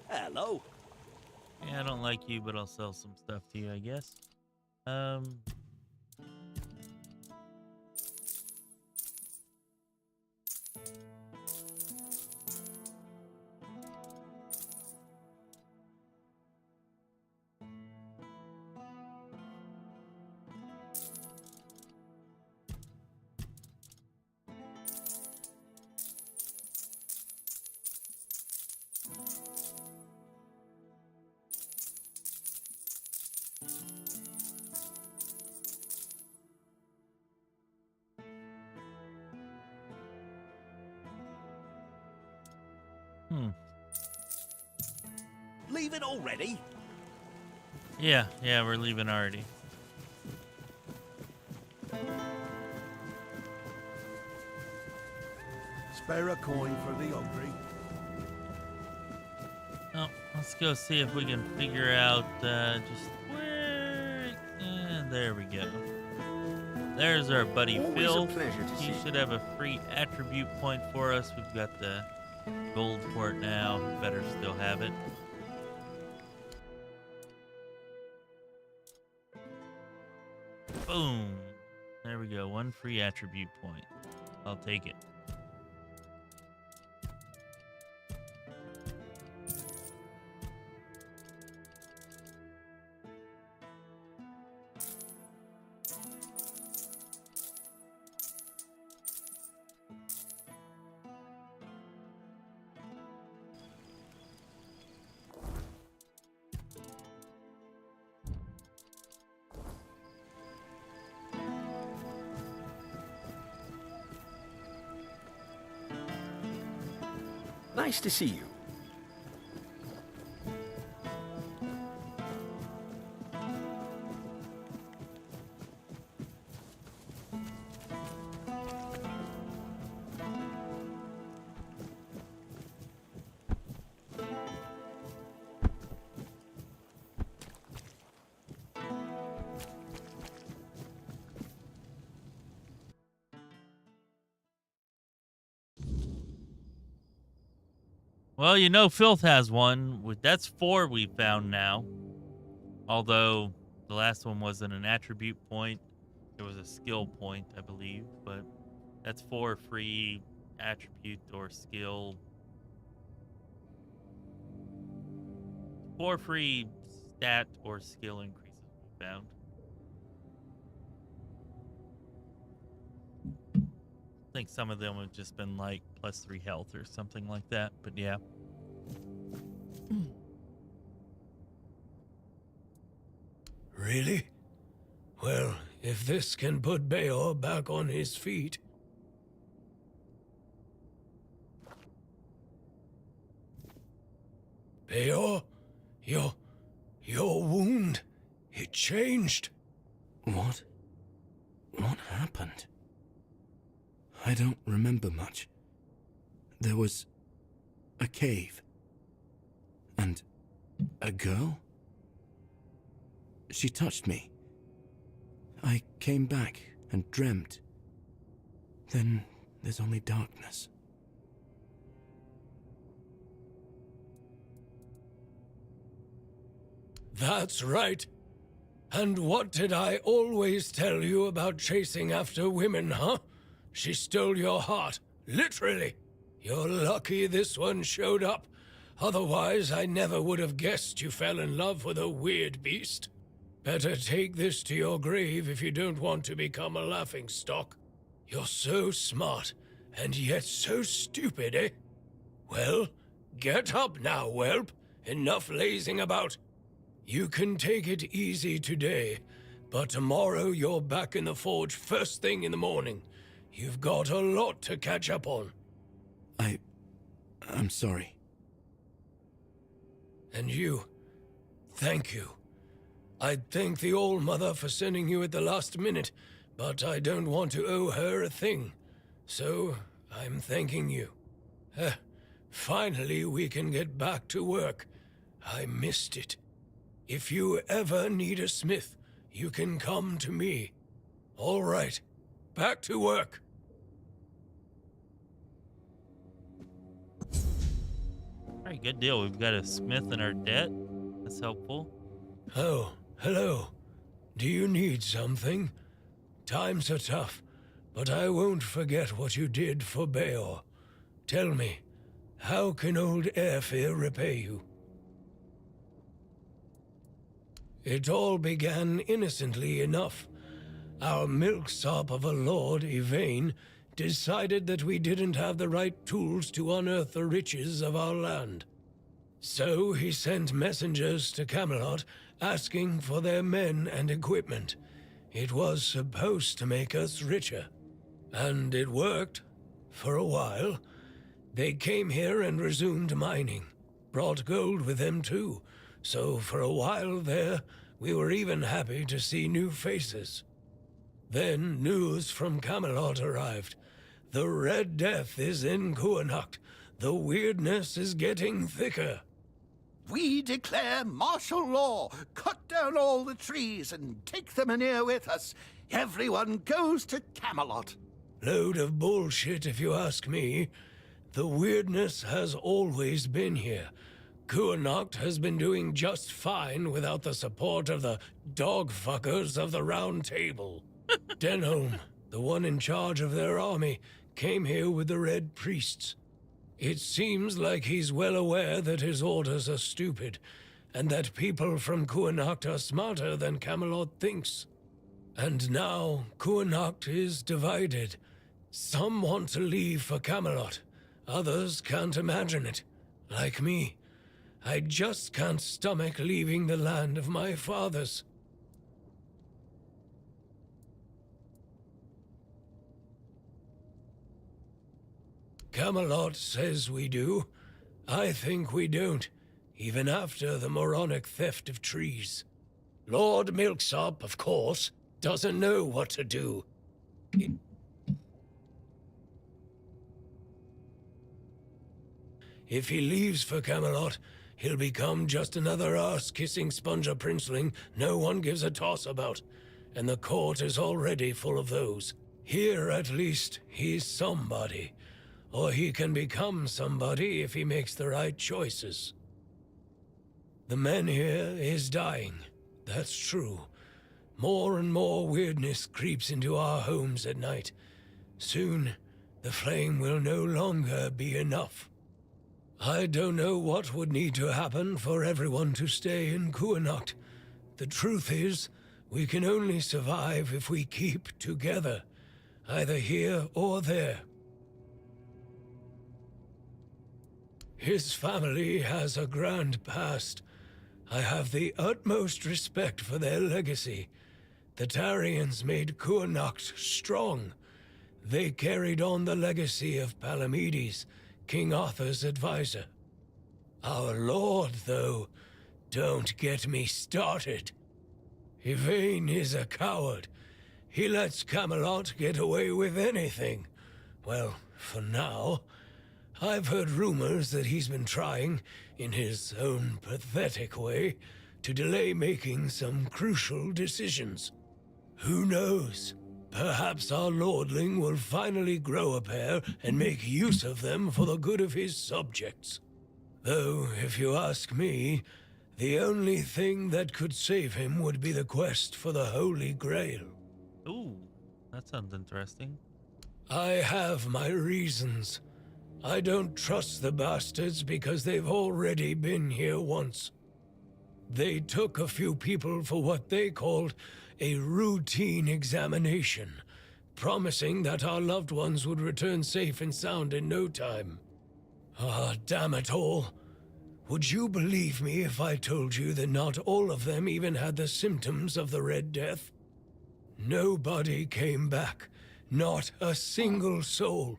Hello. Yeah, I don't like you, but I'll sell some stuff to you, I guess. Leaving already? Yeah, we're leaving already. Spare a coin for the hungry. Oh, let's go see if we can figure out just where. There we go. There's our buddy Always Phil. a pleasure to He see. should have a free attribute point for us. We've got the gold for it now. Better still have it. Boom. There we go. One free attribute point. I'll take it. Nice to see you. Well, you know, Filth has one. That's 4 we found now. Although the last one wasn't an attribute point. It was a skill point, I believe. But that's 4 free attribute or skill. 4 free stat or skill increases we found. I think some of them have just been like +3 health or something like that, but yeah. Really? Well, if this can put Beor back on his feet. Beor, your wound, it changed. What? What happened? I don't remember much. There was a cave. And a girl? She touched me. I came back and dreamt. Then there's only darkness. That's right. And what did I always tell you about chasing after women, huh? She stole your heart, literally. You're lucky this one showed up. Otherwise, I never would have guessed you fell in love with a weird beast. Better take this to your grave if you don't want to become a laughingstock. You're so smart, and yet so stupid, eh? Well, get up now, whelp. Enough lazing about. You can take it easy today, but tomorrow you're back in the forge first thing in the morning. You've got a lot to catch up on. I'm sorry. And you, thank you. I'd thank the All-Mother for sending you at the last minute, but I don't want to owe her a thing. So, I'm thanking you. Finally, we can get back to work. I missed it. If you ever need a smith, you can come to me. All right, back to work. All right, good deal. We've got a smith in our debt. That's helpful. Oh, hello. Do you need something? Times are tough, but I won't forget what you did for Beor. Tell me, how can old Airfear repay you? It all began innocently enough. Our milksop of a lord, Yvain, decided that we didn't have the right tools to unearth the riches of our land. So he sent messengers to Camelot asking for their men and equipment. It was supposed to make us richer. And it worked, for a while. They came here and resumed mining. Brought gold with them too. So for a while there, we were even happy to see new faces. Then news from Camelot arrived. The Red Death is in Kuanacht. The weirdness is getting thicker. We declare martial law. Cut down all the trees and take the manure with us. Everyone goes to Camelot. Load of bullshit, if you ask me. The weirdness has always been here. Kuanacht has been doing just fine without the support of the dog-fuckers of the Round Table. Denholm, the one in charge of their army, came here with the Red Priests. It seems like he's well aware that his orders are stupid, and that people from Kuanacht are smarter than Camelot thinks. And now Kuanacht is divided. Some want to leave for Camelot. Others can't imagine it. Like me. I just can't stomach leaving the land of my fathers. Camelot says we do. I think we don't, even after the moronic theft of trees. Lord Milksop, of course, doesn't know what to do. If he leaves for Camelot, he'll become just another arse-kissing sponger princeling no one gives a toss about, and the court is already full of those. Here, at least, he's somebody. Or he can become somebody if he makes the right choices. The man here is dying, that's true. More and more weirdness creeps into our homes at night. Soon, the flame will no longer be enough. I don't know what would need to happen for everyone to stay in Kuanacht. The truth is, we can only survive if we keep together, either here or there. His family has a grand past. I have the utmost respect for their legacy. The Tarians made Kuanacht strong. They carried on the legacy of Palamedes, King Arthur's advisor. Our lord, though, don't get me started. Yvain is a coward. He lets Camelot get away with anything. Well, for now. I've heard rumors that he's been trying, in his own pathetic way, to delay making some crucial decisions. Who knows? Perhaps our lordling will finally grow a pair and make use of them for the good of his subjects. Though, if you ask me, the only thing that could save him would be the quest for the Holy Grail. Ooh, that sounds interesting. I have my reasons. I don't trust the bastards because they've already been here once. They took a few people for what they called a routine examination, promising that our loved ones would return safe and sound in no time. Ah, damn it all. Would you believe me if I told you that not all of them even had the symptoms of the Red Death? Nobody came back, not a single soul.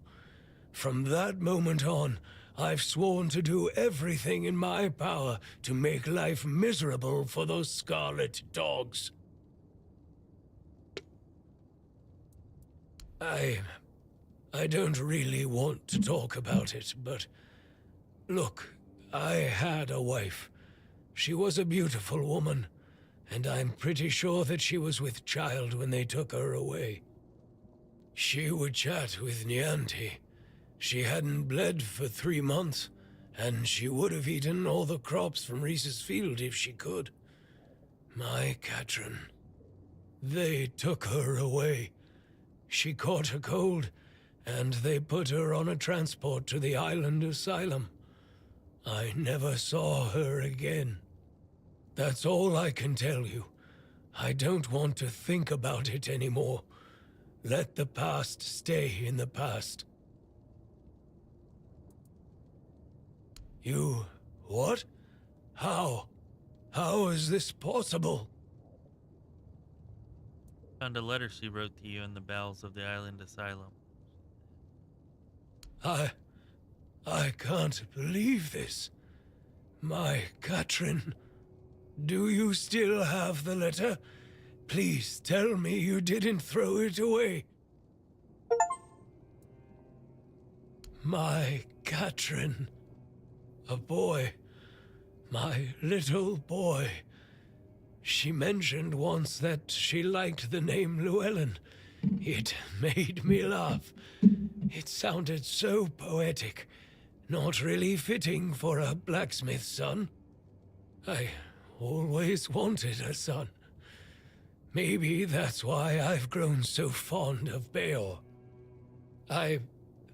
From that moment on, I've sworn to do everything in my power to make life miserable for those scarlet dogs. I don't really want to talk about it, but look, I had a wife. She was a beautiful woman, and I'm pretty sure that she was with child when they took her away. She would chat with Nianti. She hadn't bled for 3 months, and she would have eaten all the crops from Reese's field if she could. My Katrin. They took her away. She caught a cold, and they put her on a transport to the island asylum. I never saw her again. That's all I can tell you. I don't want to think about it anymore. Let the past stay in the past. You... what? How? How is this possible? Found a letter she wrote to you in the bowels of the island asylum. I can't believe this. My Katrin, do you still have the letter? Please tell me you didn't throw it away. My Katrin. A boy. My little boy. She mentioned once that she liked the name Llewellyn. It made me laugh. It sounded so poetic. Not really fitting for a blacksmith's son. I always wanted a son. Maybe that's why I've grown so fond of Beor. I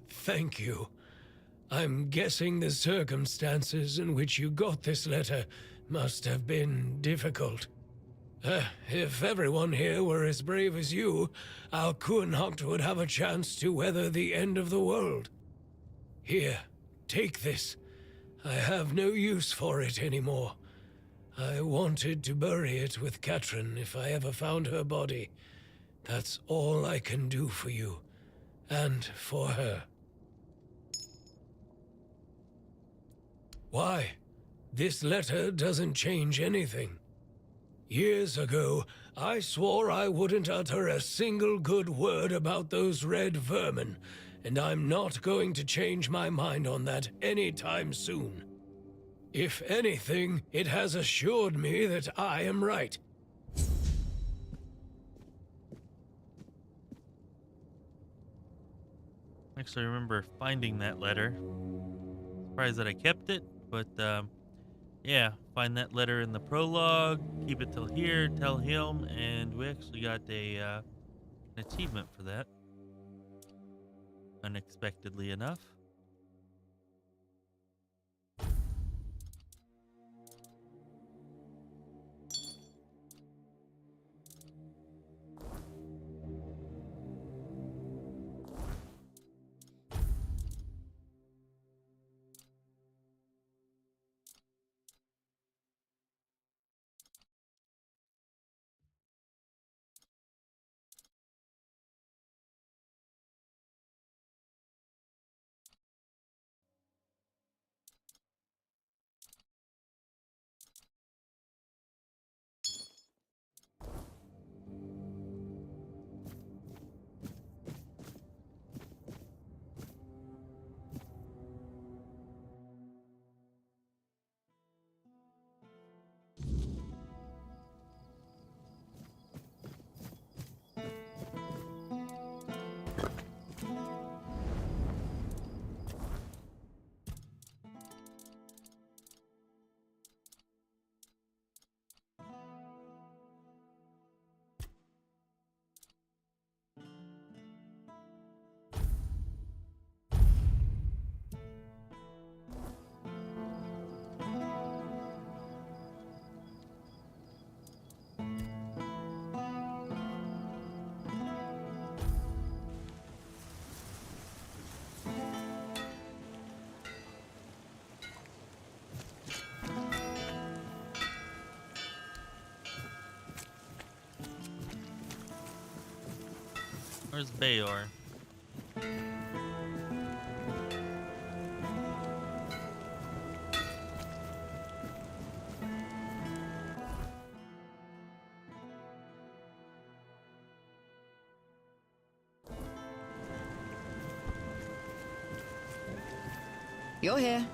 thank you. I'm guessing the circumstances in which you got this letter must have been difficult. If everyone here were as brave as you, our Kuhnhacht would have a chance to weather the end of the world. Here, take this. I have no use for it anymore. I wanted to bury it with Katrin if I ever found her body. That's all I can do for you, and for her. Why? This letter doesn't change anything. Years ago, I swore I wouldn't utter a single good word about those red vermin, and I'm not going to change my mind on that anytime soon. If anything, it has assured me that I am right. Actually, I remember finding that letter. Surprised that I kept it, but yeah, find that letter in the prologue, keep it till here, tell him, and we actually got an achievement for that. Unexpectedly enough. Where's Beor? You're here.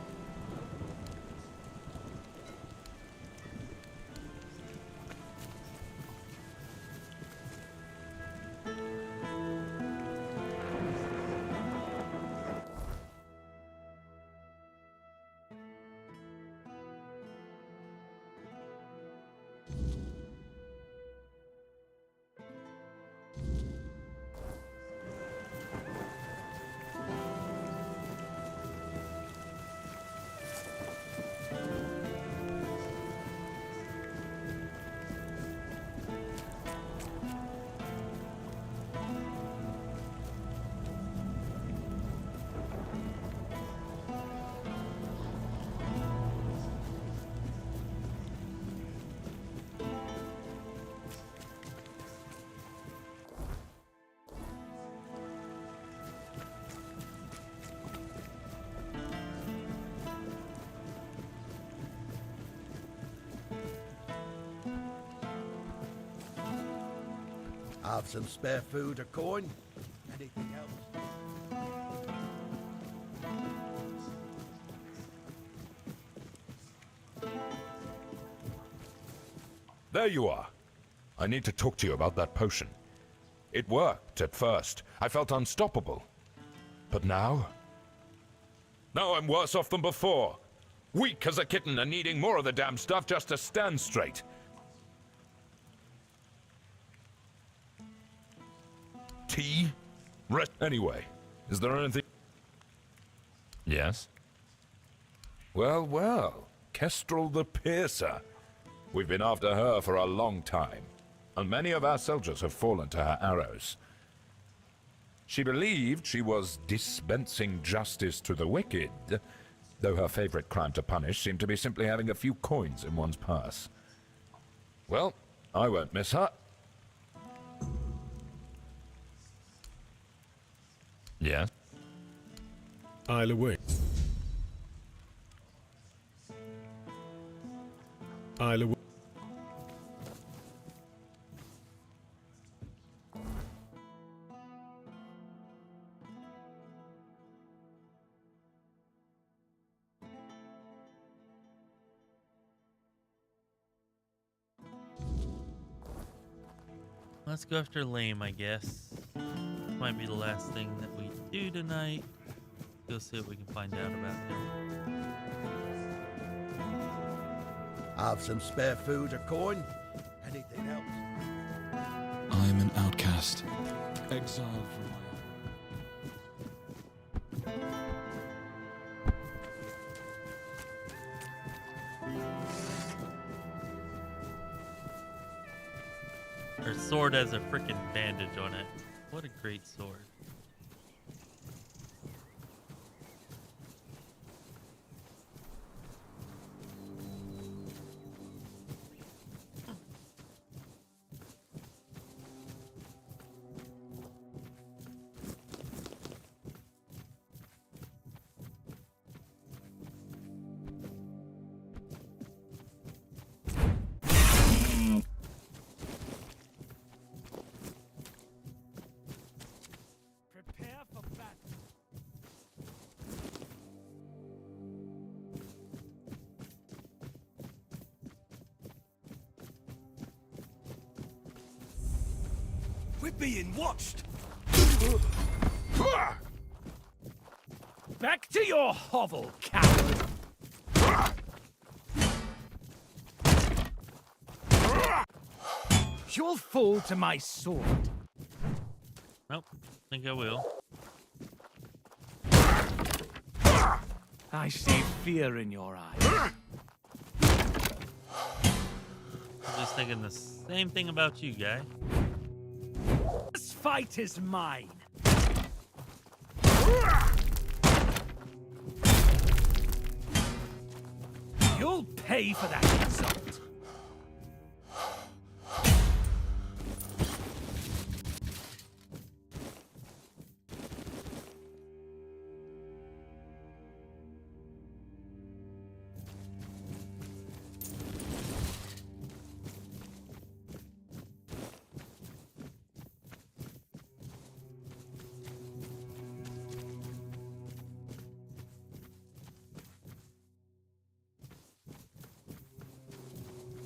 Have some spare food or coin? Anything else? There you are. I need to talk to you about that potion. It worked at first. I felt unstoppable. But now? Now I'm worse off than before. Weak as a kitten and needing more of the damn stuff just to stand straight. Tea? Anyway, is there anything... Yes? Well, well. Kestrel the Piercer. We've been after her for a long time, and many of our soldiers have fallen to her arrows. She believed she was dispensing justice to the wicked, though her favorite crime to punish seemed to be simply having a few coins in one's purse. Well, I won't miss her. Yes? I'll await. I'll await. Let's go after Lame, I guess. Might be the last thing that we do tonight. Go see what we can find out about him. Have some spare food or coin? Anything else? I am an outcast, exiled from Her sword has a freaking bandage on it. What a great sword. We're being watched! Back to your hovel, coward! You'll fall to my sword. Nope, think I will. I see fear in your eyes. I'm just thinking the same thing about you, guy. This fight is mine. You'll pay for that insult.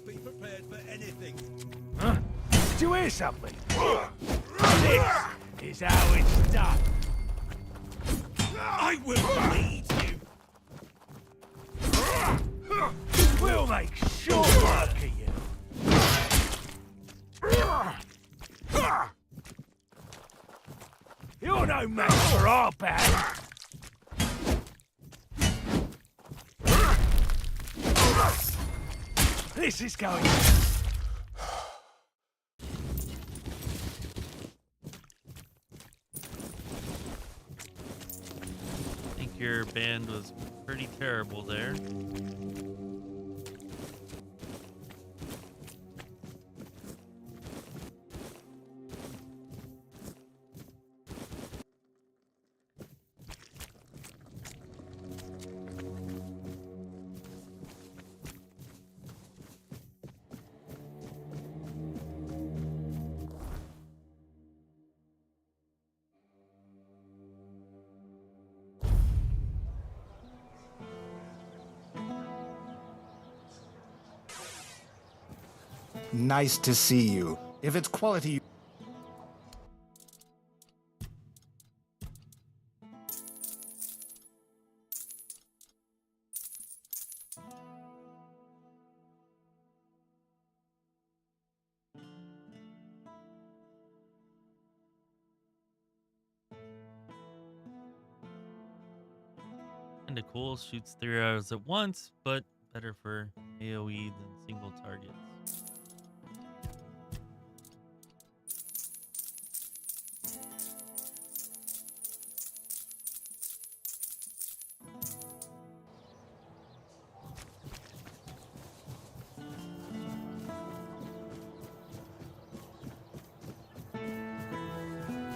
Be prepared for anything. Huh? Did you hear something? This is how it's done. I will bleed you! We'll make short work of you. You're no match for our band. This is going. I think your band was pretty terrible there. Nice to see you. If it's quality... Kinda cool, shoots 3 arrows at once, but better for AoE than single targets.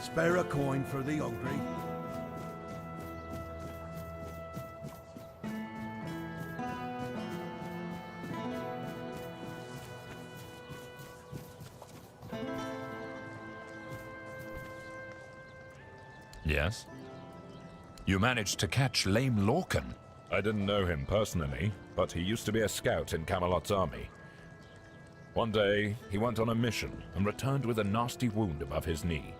Spare a coin for the hungry. Yes? You managed to catch lame Lorcan. I didn't know him personally, but he used to be a scout in Camelot's army. One day, he went on a mission and returned with a nasty wound above his knee.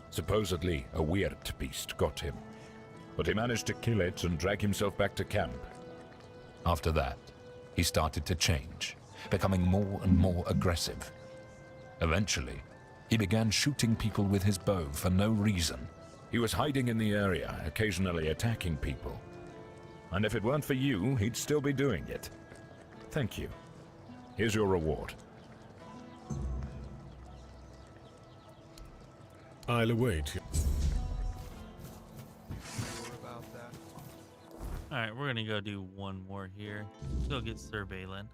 Supposedly, a weird beast got him, but he managed to kill it and drag himself back to camp. After that, he started to change, becoming more and more aggressive. Eventually, he began shooting people with his bow for no reason. He was hiding in the area, occasionally attacking people. And if it weren't for you, he'd still be doing it. Thank you. Here's your reward. I'll await you. Alright, we're gonna go do one more here. Let's go get Sir Balin.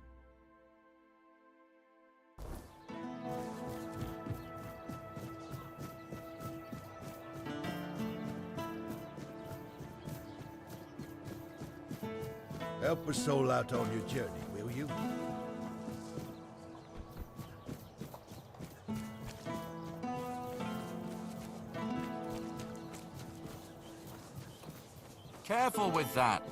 Help a soul out on your journey, will you? Careful with that.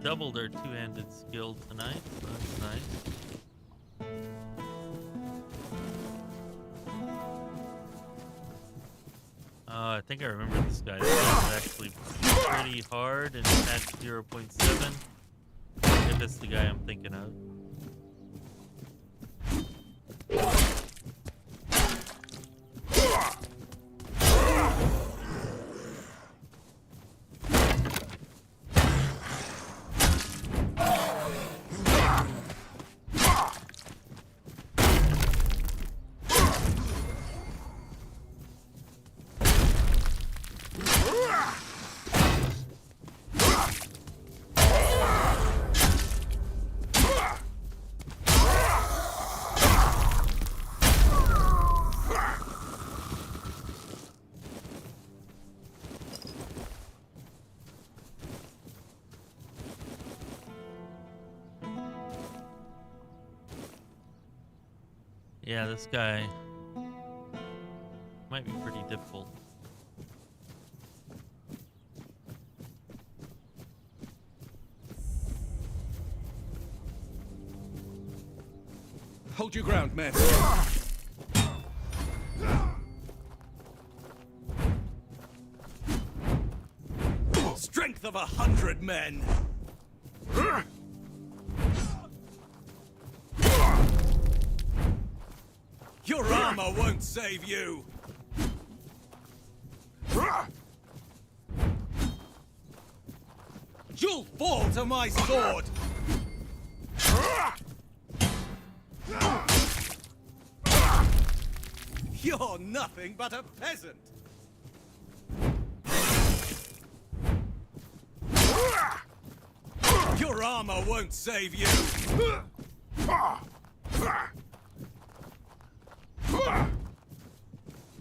Doubled our two-handed skill tonight. That's nice. I think I remember this guy. This guy was actually pretty hard and had 0.7. If that's the guy I'm thinking of. Yeah, this guy might be pretty difficult. Hold your ground, men. Strength of 100 men. Your armor won't save you. You'll fall to my sword! You're nothing but a peasant! Your armor won't save you!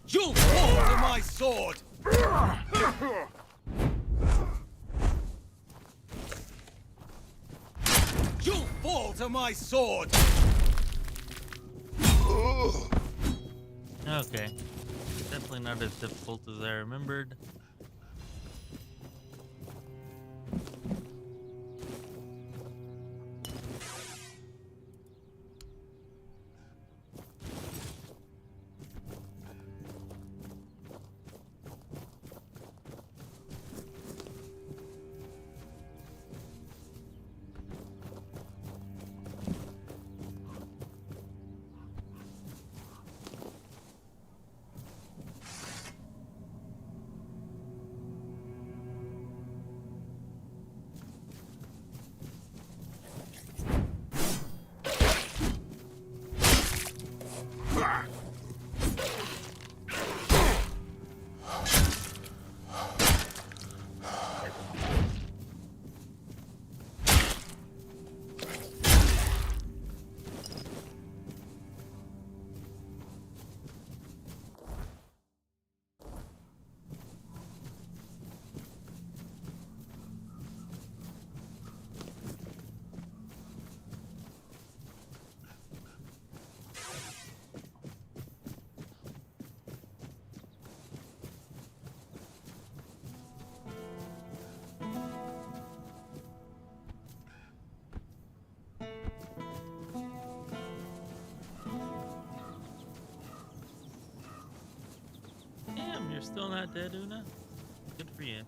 You'll fall to my sword! You'll fall to my sword! Okay. Definitely not as difficult as I remembered. You're still not dead, Una? Good for you.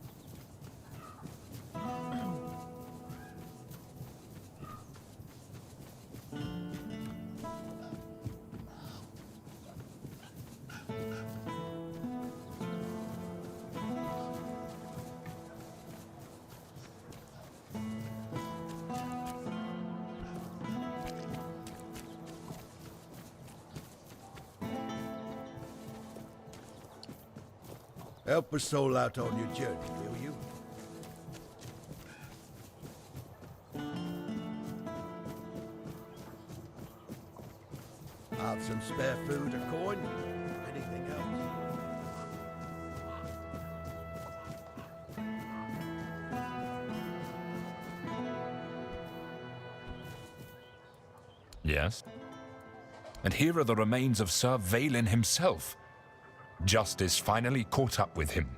Help a soul out on your journey, will you? Have some spare food or coin? Anything else? Yes? And here are the remains of Sir Valen himself. Justice finally caught up with him.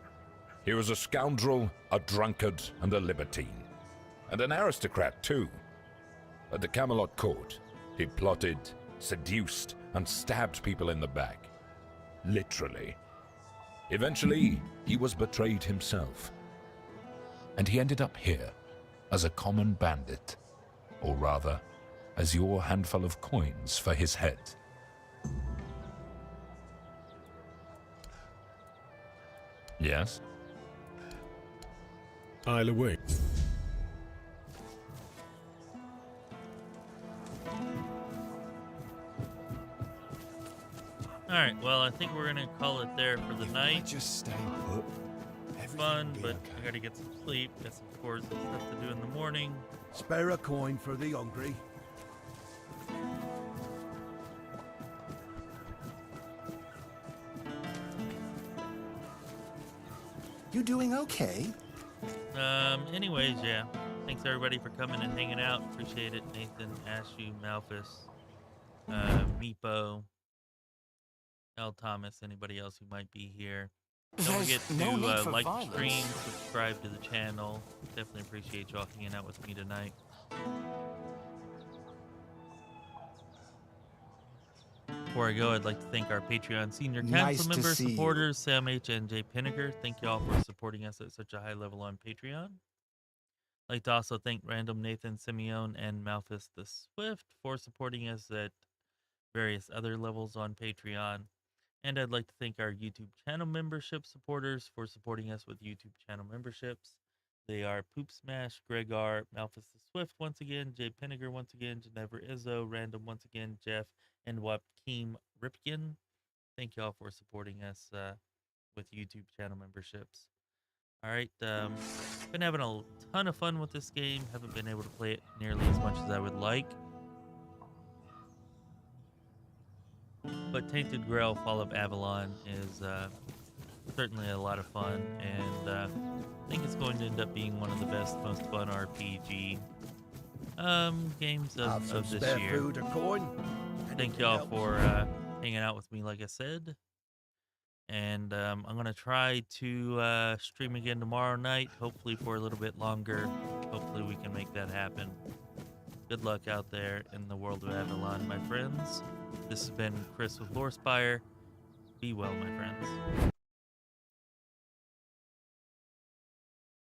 He was a scoundrel, a drunkard, and a libertine. And an aristocrat, too. At the Camelot court, he plotted, seduced, and stabbed people in the back. Literally. Eventually, he was betrayed himself. And he ended up here, as a common bandit. Or rather, as your handful of coins for his head. Yes? I'll await. Alright, well, I think we're gonna call it there for the night. Just stay put. Fun, but I gotta get some sleep, got some chores and stuff to do in the morning. Spare a coin for the hungry. You doing okay? Anyways, yeah. Thanks everybody for coming and hanging out. Appreciate it. Nathan, Ashu, Malfus, Meepo, L. Thomas, anybody else who might be here. Don't forget to like the stream, subscribe to the channel. Definitely appreciate y'all hanging out with me tonight. Before I go, I'd like to thank our Patreon senior council members, supporters, Sam H. and jpinnegar. Thank y'all for supporting us at such a high level on Patreon. I'd like to also thank Random Nathan, Simeon, and Malfus the Swift for supporting us at various other levels on Patreon. And I'd like to thank our YouTube channel membership supporters for supporting us with YouTube channel memberships. They are poopSMASH, Gregor, Malfus the Swift once again, jpinnegar once again, Genevra Izzo, Random once again, Jeff, and Joachim Ripken. Thank you all for supporting us with YouTube channel memberships. All right, been having a ton of fun with this game. Haven't been able to play it nearly as much as I would like. But Tainted Grail, Fall of Avalon is certainly a lot of fun, and I think it's going to end up being one of the best, most fun RPG games of this spare year. food, a coin. Thank y'all for hanging out with me, like I said. And I'm going to try to stream again tomorrow night, hopefully for a little bit longer. Hopefully we can make that happen. Good luck out there in the world of Avalon, my friends. This has been Chris with Lorespire. Be well, my friends.